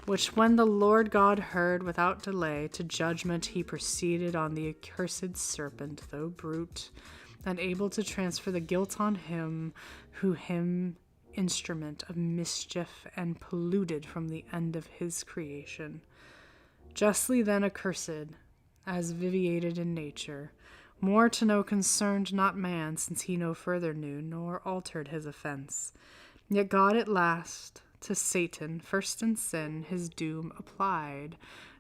which when the Lord God heard without delay, to judgment he proceeded on the accursed serpent, though brute, and able to transfer the guilt on him who him instrument of mischief and polluted from the end of his creation. Justly then accursed, as viviated in nature, more to know concerned not man, since he no further knew, nor altered his offense. Yet God at last to Satan, first in sin, his doom applied,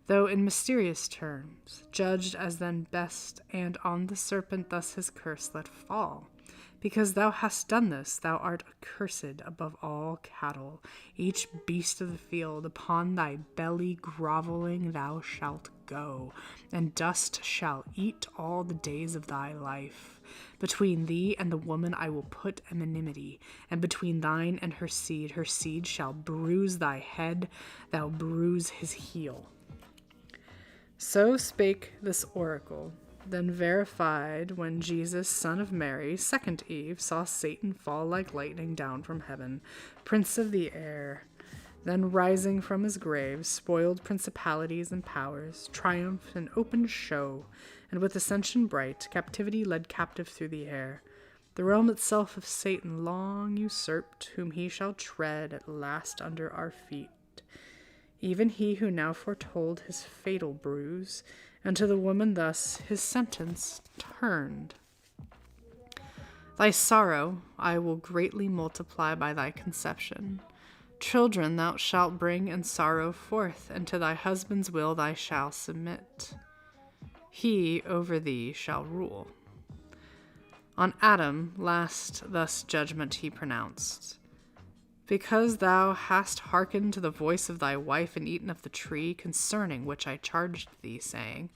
though in mysterious terms, judged as then best, and on the serpent thus his curse let fall. Because thou hast done this, thou art accursed above all cattle, each beast of the field. Upon thy belly groveling thou shalt go, and dust shall eat all the days of thy life. Between thee and the woman I will put enmity, and between thine and her seed shall bruise thy head, thou bruise his heel. So spake this oracle. Then verified when Jesus, son of Mary, second Eve, saw Satan fall like lightning down from heaven, prince of the air. Then rising from his grave, spoiled principalities and powers, triumphed in open show, and with ascension bright, captivity led captive through the air. The realm itself of Satan long usurped, whom he shall tread at last under our feet. Even he who now foretold his fatal bruise, and to the woman thus his sentence turned. Thy sorrow I will greatly multiply by thy conception. Children thou shalt bring in sorrow forth, and to thy husband's will thou shalt submit. He over thee shall rule. On Adam last thus judgment he pronounced. Because thou hast hearkened to the voice of thy wife and eaten of the tree concerning which I charged thee, saying,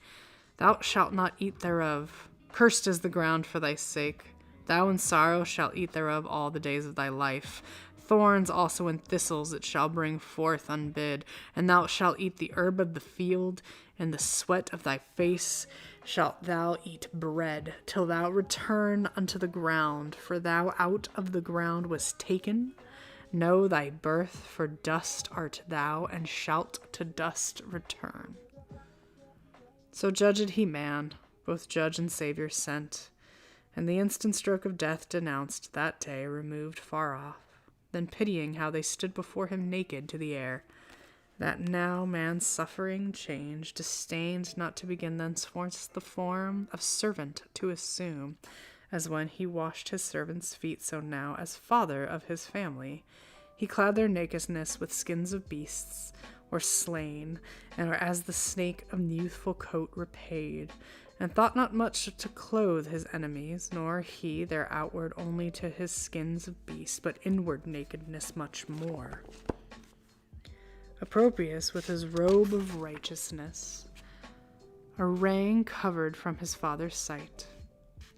Thou shalt not eat thereof. Cursed is the ground for thy sake. Thou in sorrow shalt eat thereof all the days of thy life. Thorns also and thistles it shall bring forth unbid, and thou shalt eat the herb of the field, and the sweat of thy face shalt thou eat bread, till thou return unto the ground, for thou out of the ground wast taken. Know thy birth, for dust art thou, and shalt to dust return. So judged he man, both judge and Saviour sent, and the instant stroke of death denounced that day removed far off, then pitying how they stood before him naked to the air, that now man's suffering change disdained not to begin thenceforth the form of servant to assume, as when he washed his servants' feet, so now, as father of his family, he clad their nakedness with skins of beasts, or slain, or as the snake of youthful coat repaid, and thought not much to clothe his enemies, nor he their outward only to his skins of beasts, but inward nakedness much more. Approprious with his robe of righteousness, a ring covered from his father's sight.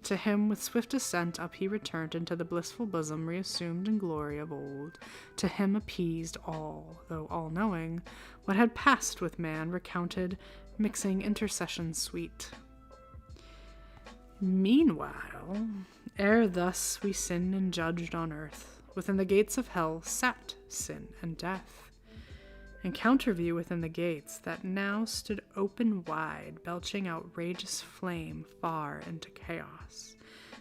To him with swift ascent up he returned into the blissful bosom reassumed in glory of old. To him appeased all, though all-knowing, what had passed with man recounted, mixing intercession sweet. Meanwhile, ere thus we sinned and judged on earth, within the gates of hell sat sin and death. In counterview within the gates that now stood open wide, belching outrageous flame far into chaos,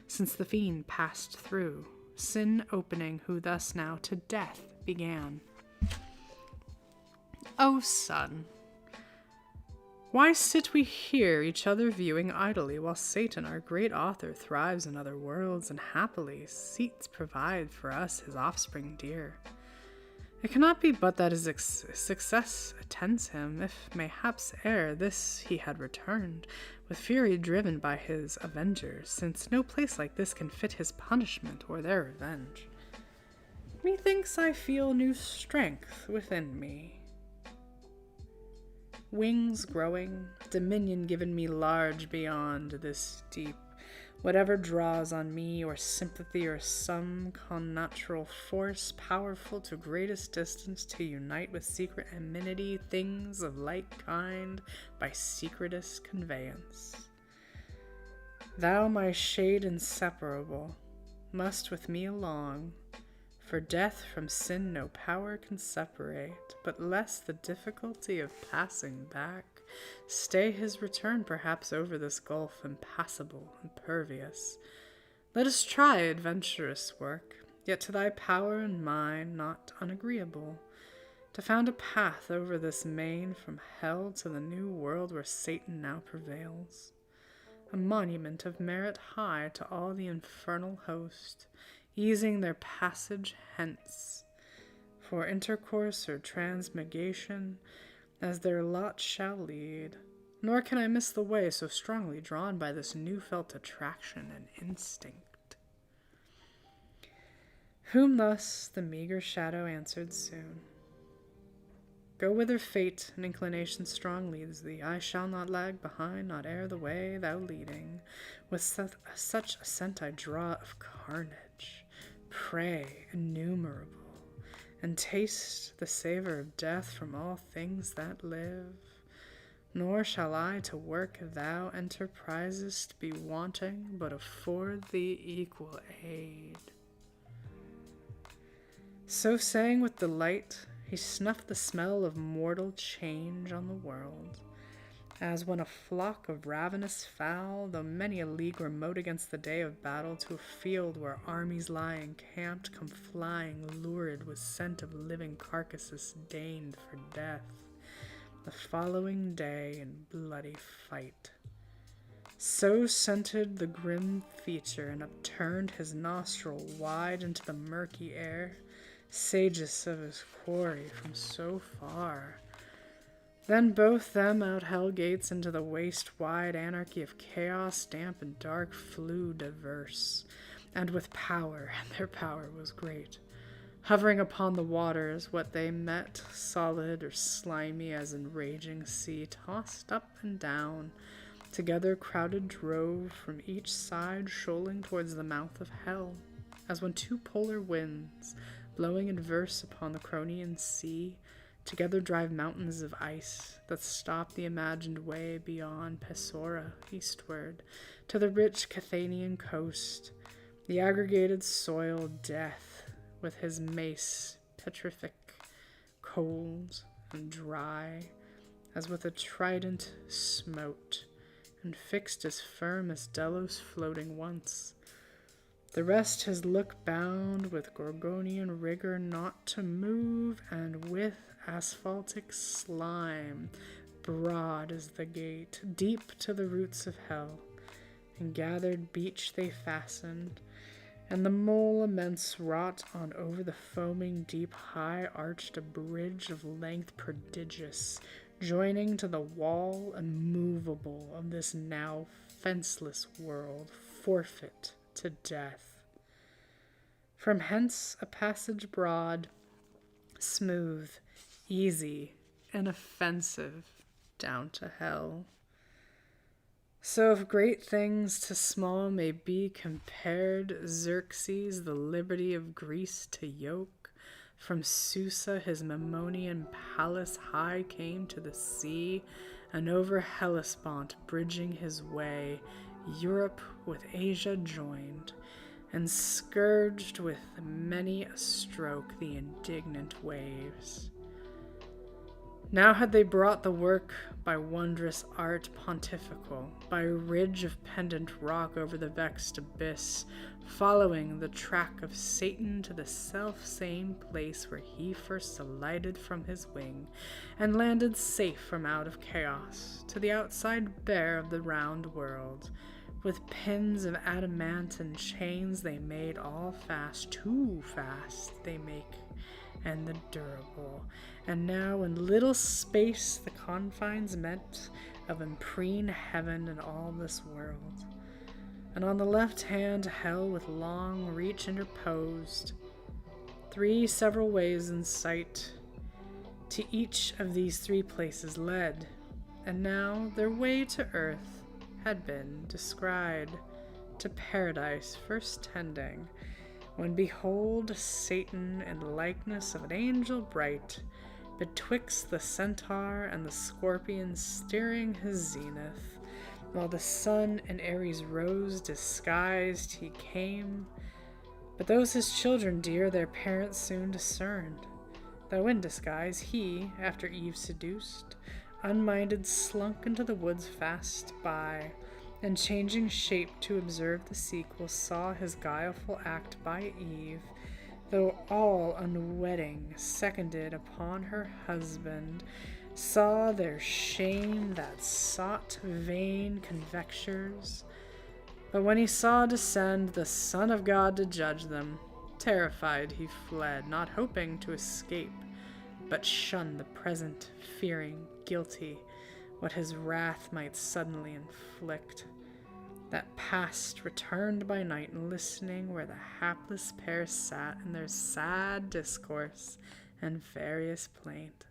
since the fiend passed through, sin opening who thus now to death began. O son, why sit we here each other viewing idly, while Satan, our great author, thrives in other worlds, and happily seats provide for us his offspring dear? It cannot be but that his success attends him, if mayhaps ere this he had returned, with fury driven by his avengers, since no place like this can fit his punishment or their revenge. Methinks I feel new strength within me. Wings growing, dominion given me large beyond this deep. Whatever draws on me, or sympathy, or some connatural force, powerful to greatest distance to unite with secret amenity things of like kind by secretest conveyance. Thou, my shade inseparable, must with me along, for death from sin no power can separate, but less the difficulty of passing back, stay his return perhaps over this gulf impassable, impervious. Let us try adventurous work, yet to thy power and mine not unagreeable, to found a path over this main from hell to the new world where Satan now prevails, a monument of merit high to all the infernal host, easing their passage hence, for intercourse or transmigration, as their lot shall lead. Nor can I miss the way so strongly drawn by this new-felt attraction and instinct. Whom thus the meager shadow answered soon. Go whither fate and inclination strong leads thee. I shall not lag behind, not ere the way thou leading. With such ascent I draw of carnage, prey innumerable, and taste the savor of death from all things that live. Nor shall I to work thou enterprisest be wanting, but afford thee equal aid. So saying with delight, he snuffed the smell of mortal change on the world, as when a flock of ravenous fowl, though many a league remote against the day of battle, to a field where armies lie encamped, come flying, lurid with scent of living carcasses deigned for death, the following day in bloody fight. So scented the grim feature, and upturned his nostril wide into the murky air, sagest of his quarry from so far. Then both them out hell gates into the waste-wide anarchy of chaos, damp and dark, flew diverse, and with power, and their power was great, hovering upon the waters. What they met, solid or slimy as in raging sea, tossed up and down, together crowded drove from each side, shoaling towards the mouth of hell, as when two polar winds, blowing adverse upon the Cronian sea, together drive mountains of ice that stop the imagined way beyond Pesora, eastward, to the rich Cathanian coast, the aggregated soil death, with his mace petrific, cold and dry, as with a trident smote, and fixed as firm as Delos floating once. The rest his look bound with Gorgonian rigor not to move, and with asphaltic slime, broad as the gate, deep to the roots of hell, and gathered beach they fastened, and the mole immense wrought on over the foaming deep, high arched a bridge of length prodigious, joining to the wall immovable of this now fenceless world, forfeit to death. From hence a passage broad, smooth, easy, inoffensive, down to hell. So if great things to small may be compared, Xerxes, the liberty of Greece to yoke, from Susa his Memnonian palace high came to the sea, and over Hellespont bridging his way, Europe with Asia joined, and scourged with many a stroke the indignant waves. Now had they brought the work by wondrous art pontifical, by ridge of pendant rock over the vexed abyss, following the track of Satan to the self-same place where he first alighted from his wing, and landed safe from out of chaos, to the outside bare of the round world. With pins of adamant and chains they made all fast, too fast they make, and the durable. And now in little space the confines met of empreen heaven and all this world. And on the left hand hell with long reach interposed, three several ways in sight, to each of these three places led, and now their way to earth had been descried, to paradise first tending, when behold Satan in likeness of an angel bright, betwixt the centaur and the scorpion steering his zenith, while the sun in Ares rose disguised he came. But those his children dear their parents soon discerned, though in disguise he, after Eve seduced, unminded slunk into the woods fast by, and changing shape to observe the sequel, saw his guileful act by Eve, though all unwitting, seconded upon her husband, saw their shame that sought vain conjectures. But when he saw descend the Son of God to judge them, terrified he fled, not hoping to escape, but shunned the present, fearing, guilty, what his wrath might suddenly inflict. That past returned by night, and listening where the hapless pair sat in their sad discourse and various plaint,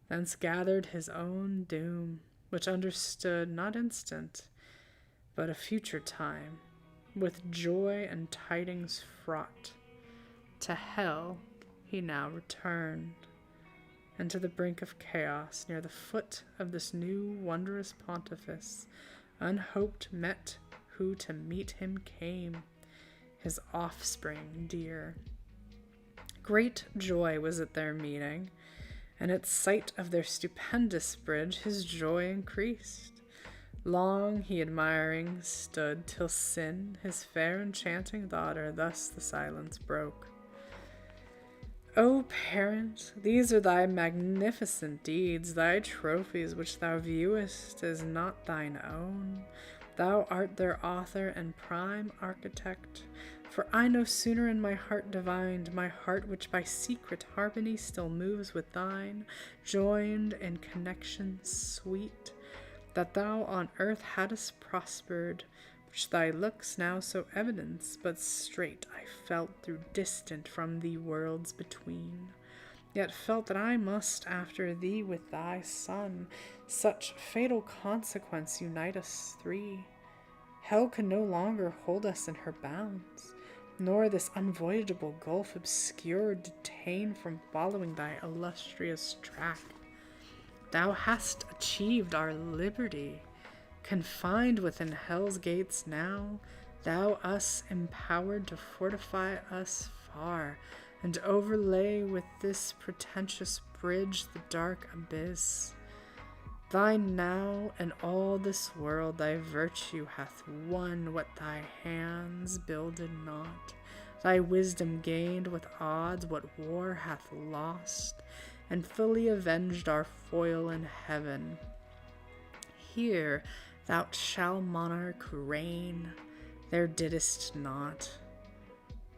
thence gathered his own doom, which understood not instant, but a future time, with joy and tidings fraught. To hell he now returned, and to the brink of chaos, near the foot of this new wondrous pontifice, unhoped met who to meet him came, his offspring dear. Great joy was at their meeting, and at sight of their stupendous bridge his joy increased. Long he admiring stood, till Sin, his fair enchanting daughter, thus the silence broke. O parent, these are thy magnificent deeds, thy trophies which thou viewest as not thine own. Thou art their author and prime architect. For I no sooner in my heart divined, my heart which by secret harmony still moves with thine, joined in connection sweet, that thou on earth hadst prospered, which thy looks now so evidence, but straight I felt through distant from thee worlds between, yet felt that I must after thee with thy son, such fatal consequence unite us three. Hell could no longer hold us in her bounds, nor this unvoyageable gulf obscure detain from following thy illustrious track. Thou hast achieved our liberty. Confined within hell's gates now, thou us empowered to fortify us far, and overlay with this pretentious bridge the dark abyss. Thine now and all this world thy virtue hath won what thy hands builded not. Thy wisdom gained with odds what war hath lost, and fully avenged our foil in heaven. Here thou shalt monarch reign, there didst not.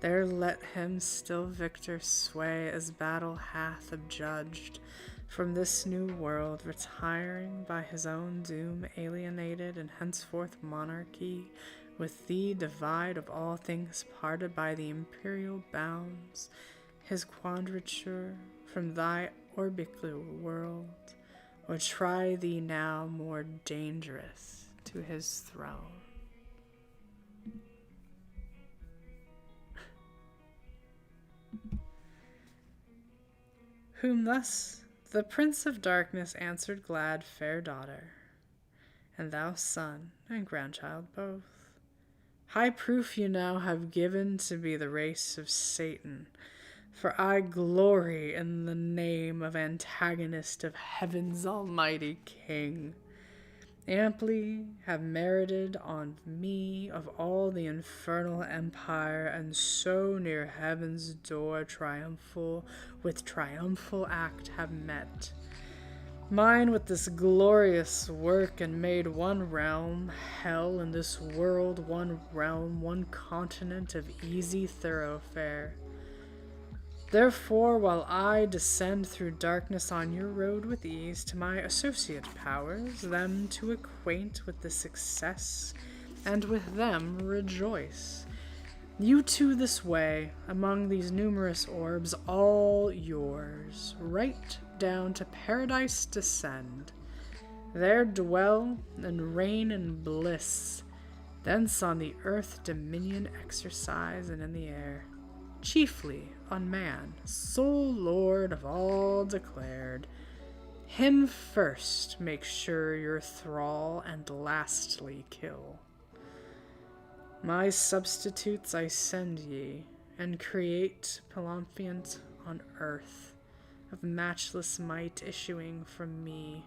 There let him still victor sway as battle hath adjudged. From this new world retiring by his own doom alienated, and henceforth monarchy with thee divide of all things parted by the imperial bounds, his quadrature from thy orbicular world, or try thee now more dangerous to his throne. Whom thus the Prince of Darkness answered glad, fair daughter, and thou son and grandchild both. High proof you now have given to be the race of Satan, for I glory in the name of antagonist of heaven's almighty King. Amply have merited on me of all the infernal empire, and so near heaven's door triumphal with triumphal act have met. Mine with this glorious work, and made one realm, hell, in this world one realm, one continent of easy thoroughfare. Therefore, while I descend through darkness on your road with ease, to my associate powers, them to acquaint with the success, and with them rejoice. You too this way, among these numerous orbs, all yours, right down to paradise descend. There dwell and reign in bliss, thence on the earth dominion exercise, and in the air, chiefly on man, sole lord of all declared. Him first make sure your thrall, and lastly kill. My substitutes I send ye, and create Pelophiant on earth, of matchless might issuing from me.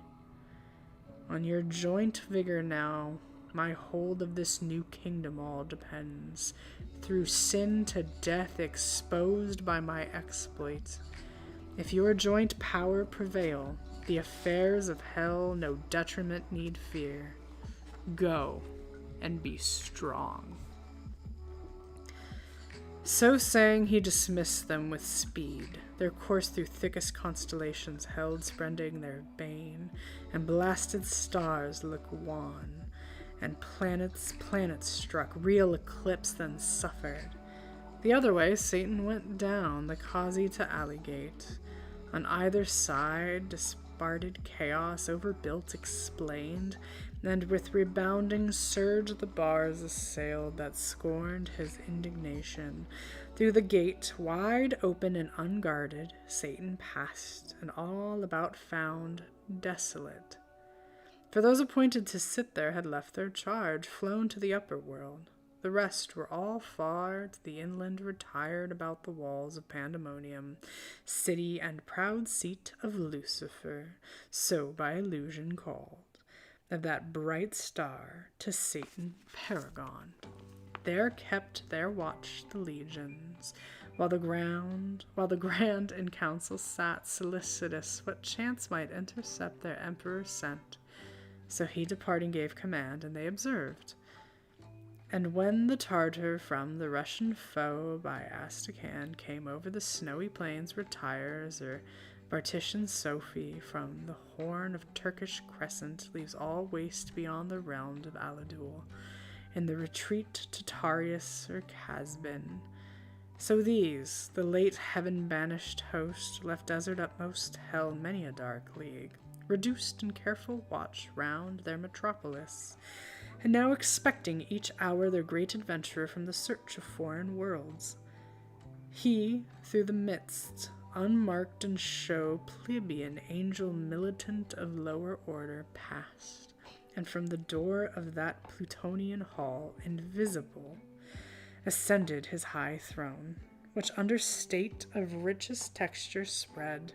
On your joint vigor now, my hold of this new kingdom all depends, through sin to death exposed by my exploit. If your joint power prevail, the affairs of hell no detriment need fear. Go, and be strong. So saying, he dismissed them with speed. Their course through thickest constellations held, spreading their bane, and blasted stars look wan, and planets struck, real eclipse then suffered. The other way Satan went down, the causey to allygate. On either side, disparted chaos overbuilt explained, and with rebounding surge the bars assailed that scorned his indignation. Through the gate, wide open and unguarded, Satan passed, and all about found desolate. For those appointed to sit there had left their charge, flown to the upper world. The rest were all far to the inland retired about the walls of Pandemonium, city and proud seat of Lucifer, so by illusion called, of that bright star to Satan paragon. There kept their watch the legions, while the grand in council sat solicitous what chance might intercept their emperor's scent. So he departing gave command, and they observed. And when the Tartar from the Russian foe by Astrakhan came over the snowy plains retires, or partition Sophie from the horn of Turkish crescent leaves all waste beyond the realm of Aladul, in the retreat to Tarius or Casbin. So these, the late heaven-banished host, left desert upmost hell many a dark league, reduced in careful watch round their metropolis, and now expecting each hour their great adventurer from the search of foreign worlds. He, through the midst, unmarked and show, plebeian angel militant of lower order, passed, and from the door of that Plutonian hall, invisible, ascended his high throne, which under state of richest texture spread,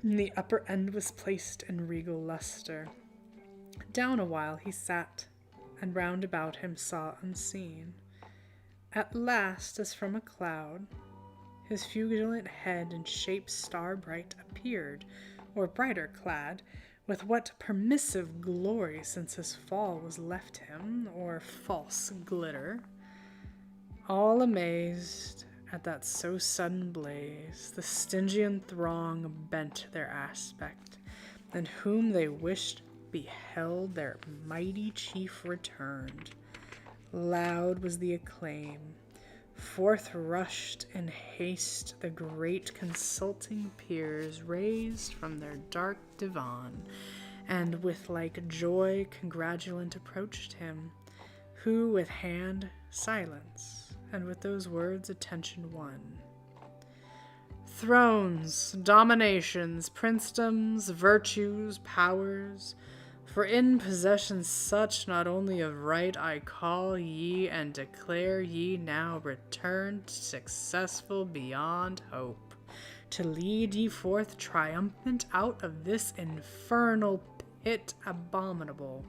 and the upper end was placed in regal luster. Down a while he sat, and round about him saw unseen. At last, as from a cloud, his fulgent head in shape star-bright appeared, or brighter clad, with what permissive glory since his fall was left him, or false glitter. All amazed at that so sudden blaze, the Stygian throng bent their aspect, and whom they wished beheld their mighty chief returned. Loud was the acclaim. Forth rushed in haste the great consulting peers, raised from their dark divan, and with like joy congratulant approached him, who with hand silence, and with those words attention won. Thrones, dominations, princedoms, virtues, powers, for in possession such not only of right I call ye, and declare ye now returned successful beyond hope, to lead ye forth triumphant out of this infernal pit abominable,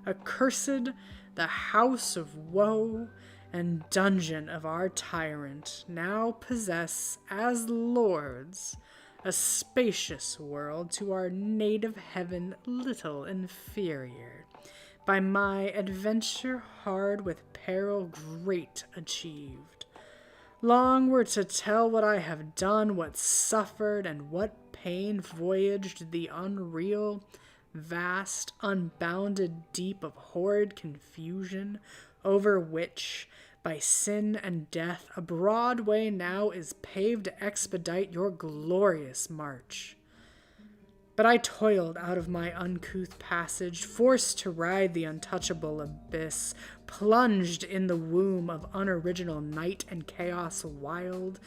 accursed the house of woe and dungeon of our tyrant, now possess as lords a spacious world to our native heaven little inferior, by my adventure hard with peril great achieved. Long were to tell what I have done, what suffered, and what pain voyaged the unreal, vast, unbounded deep of horrid confusion, over which, by sin and death, a broad way now is paved to expedite your glorious march. But I toiled out of my uncouth passage, forced to ride the untouchable abyss, plunged in the womb of unoriginal night and chaos wild,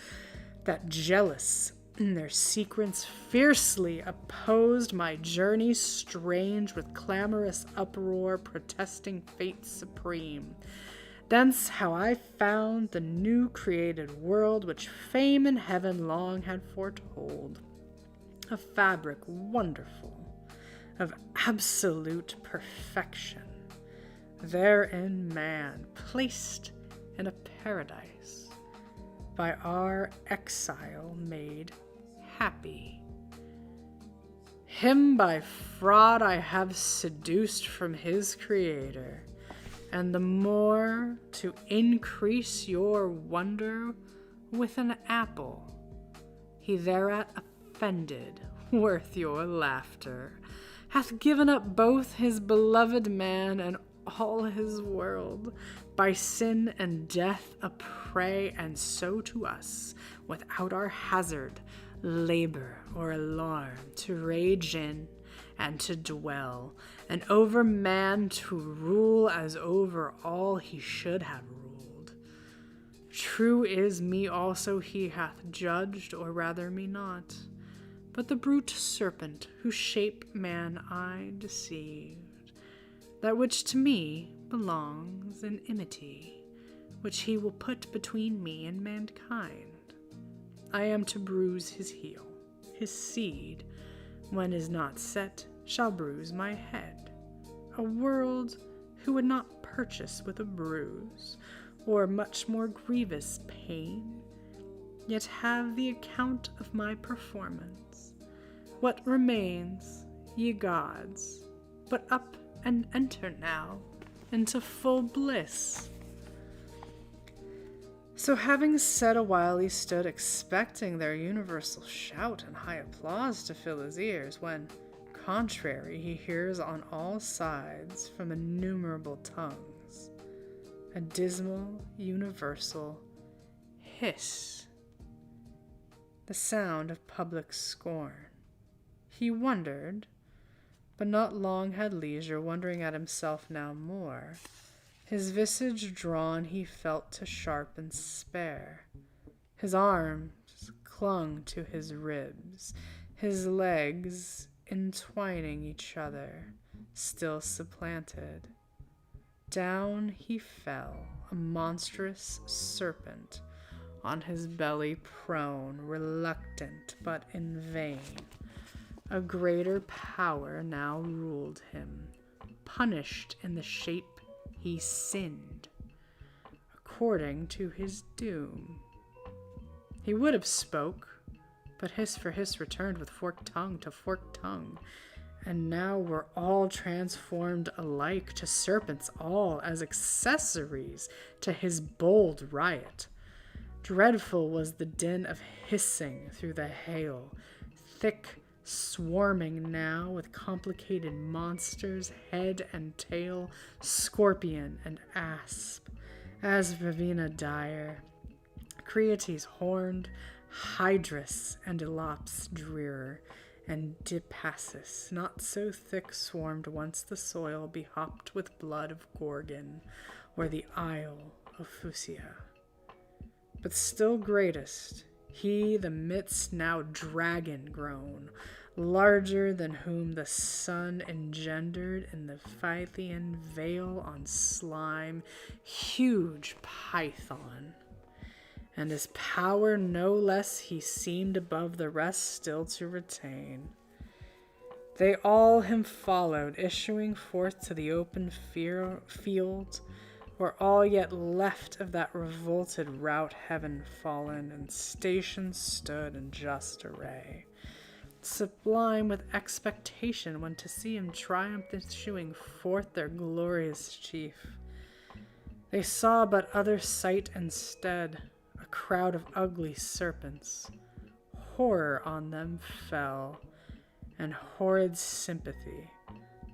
that jealous in their secrets fiercely opposed my journey strange with clamorous uproar, protesting fate supreme. Thence how I found the new created world which fame in heaven long had foretold, a fabric wonderful, of absolute perfection, therein man placed in a paradise, by our exile made happy. Him by fraud I have seduced from his creator, and the more to increase your wonder, with an apple he thereat offended, worth your laughter, hath given up both his beloved man and all his world, by sin and death a prey, and so to us, without our hazard, labor, or alarm, to rage in and to dwell, and over man to rule as over all he should have ruled. True is me also he hath judged, or rather me not, but the brute serpent whose shape man I deceived, that which to me belongs in enmity, which he will put between me and mankind. I am to bruise his heel. His seed, when is not set, shall bruise my head. A world who would not purchase with a bruise, or much more grievous pain, yet have the account of my performance. What remains, ye gods, but up and enter now into full bliss? So having said a while, he stood expecting their universal shout and high applause to fill his ears, when, contrary, he hears on all sides from innumerable tongues a dismal, universal hiss, the sound of public scorn. He wondered, but not long had leisure, wondering at himself now more. His visage drawn he felt to sharpen spare. His arms clung to his ribs, his legs entwining each other, still supplanted. Down he fell, a monstrous serpent, on his belly prone, reluctant but in vain. A greater power now ruled him, punished in the shape he sinned, according to his doom. He would have spoke, but hiss for hiss returned with forked tongue to forked tongue, and now were all transformed alike to serpents, all as accessories to his bold riot. Dreadful was the din of hissing through the hail, thick swarming now with complicated monsters, head and tail, scorpion and asp, as Vivina dire, Creates horned, Hydrus and Elops drear, and Dipassus, not so thick swarmed once the soil behopped with blood of Gorgon, or the isle of Fusia. But still greatest, he the midst now dragon grown, larger than whom the sun engendered in the Pythian veil on slime, huge Python. And his power no less he seemed above the rest still to retain. They all him followed, issuing forth to the open field, where all yet left of that revolted rout heaven fallen, and stations stood in just array, sublime with expectation when to see him triumph issuing forth their glorious chief. They saw but other sight instead, a crowd of ugly serpents. Horror on them fell, and horrid sympathy.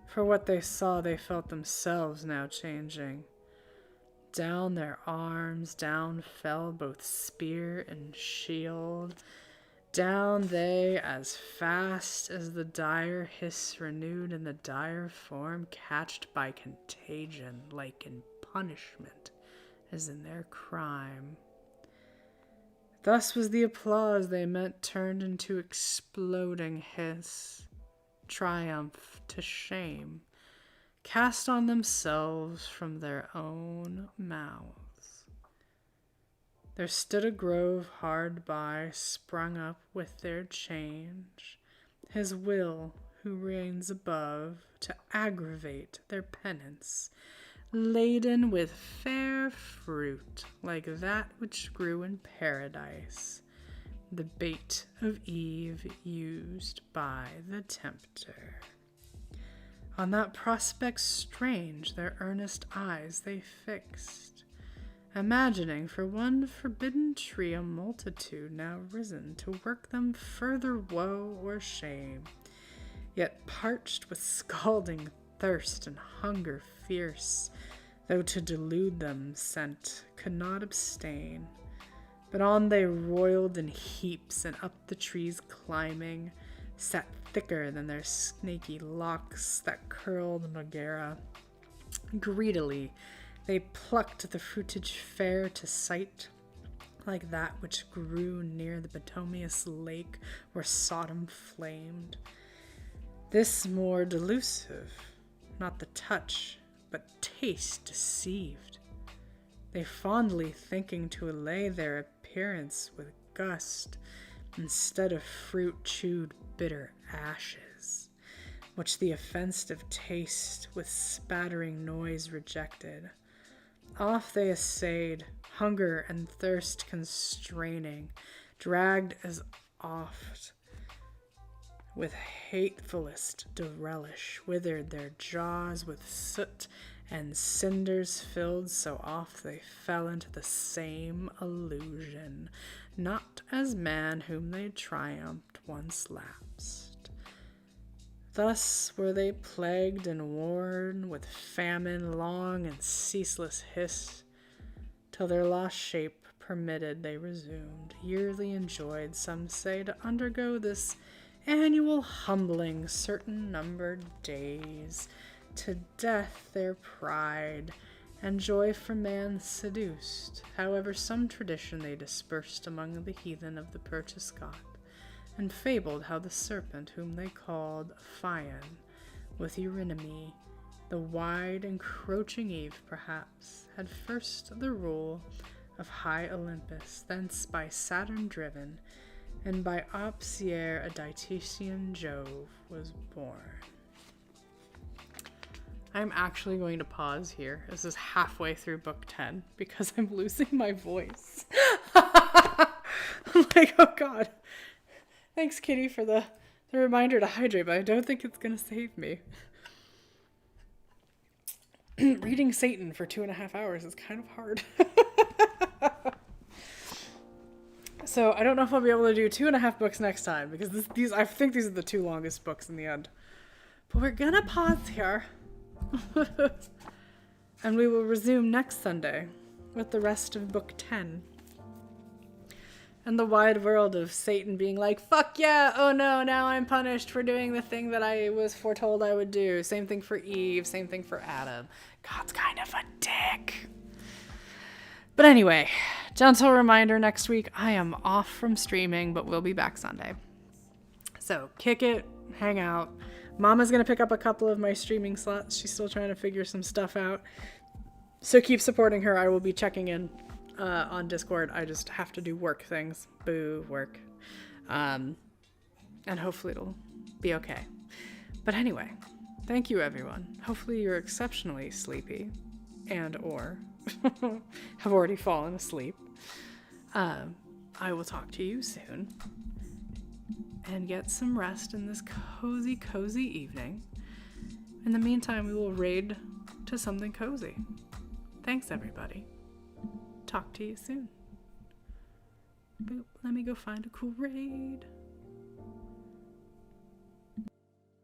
For what they saw they felt themselves now changing. Down their arms, down fell both spear and shield. Down they as fast as the dire hiss renewed in the dire form, catched by contagion, like in punishment as in their crime. Thus was the applause they meant turned into exploding hiss, triumph to shame, cast on themselves from their own mouths. There stood a grove hard by, sprung up with their change, his will, who reigns above, to aggravate their penance, laden with fair fruit, like that which grew in paradise, the bait of Eve used by the tempter. On that prospect strange their earnest eyes they fixed, imagining for one forbidden tree a multitude now risen to work them further woe or shame, yet parched with scalding thirst and hunger fierce, though to delude them sent, could not abstain. But on they roiled in heaps, and up the trees climbing, sat thicker than their snaky locks that curled Megara. Greedily they plucked the fruitage fair to sight, like that which grew near the bituminous lake where Sodom flamed. This more delusive, not the touch, but taste deceived. They fondly thinking to allay their appearance with gust, instead of fruit chewed bitter ashes, which the offensive taste with spattering noise rejected. Off they essayed, hunger and thirst constraining, dragged as oft with hatefullest relish, withered their jaws with soot and cinders filled, so oft they fell into the same illusion, not as man whom they triumphed once lapsed. Thus were they plagued and worn with famine, long and ceaseless hiss, till their lost shape permitted they resumed, yearly enjoyed, some say, to undergo this annual humbling certain numbered days, to death their pride and joy for man seduced. However, some tradition they dispersed among the heathen of the purchase got, and fabled how the serpent whom they called Phaon, with Eurynome, the wide encroaching Eve perhaps, had first the rule of high Olympus, thence by Saturn driven, and by Opsier a Dietitian Jove was born. I'm actually going to pause here. This is halfway through book 10 because I'm losing my voice. I'm like, oh God. Thanks, Kitty, for the reminder to hydrate, but I don't think it's going to save me. Reading Satan for 2.5 hours is kind of hard. So I don't know if I'll be able to do 2.5 books next time because I think these are the 2 longest books in the end. But we're going to pause here. And we will resume next Sunday with the rest of book 10. And the wide world of Satan being like, fuck yeah, oh no, now I'm punished for doing the thing that I was foretold I would do. Same thing for Eve, same thing for Adam. God's kind of a dick. But anyway, gentle reminder, next week I am off from streaming, but we'll be back Sunday. So kick it, hang out. Mama's going to pick up a couple of my streaming slots. She's still trying to figure some stuff out. So keep supporting her. I will be checking in on Discord. I just have to do work things. Boo, work. And hopefully it'll be okay. But anyway, thank you, everyone. Hopefully you're exceptionally sleepy and or have already fallen asleep. I will talk to you soon. And get some rest in this cozy evening. In the meantime, we will raid to something cozy. Thanks, everybody. Talk to you soon. Boop, let me go find a cool raid.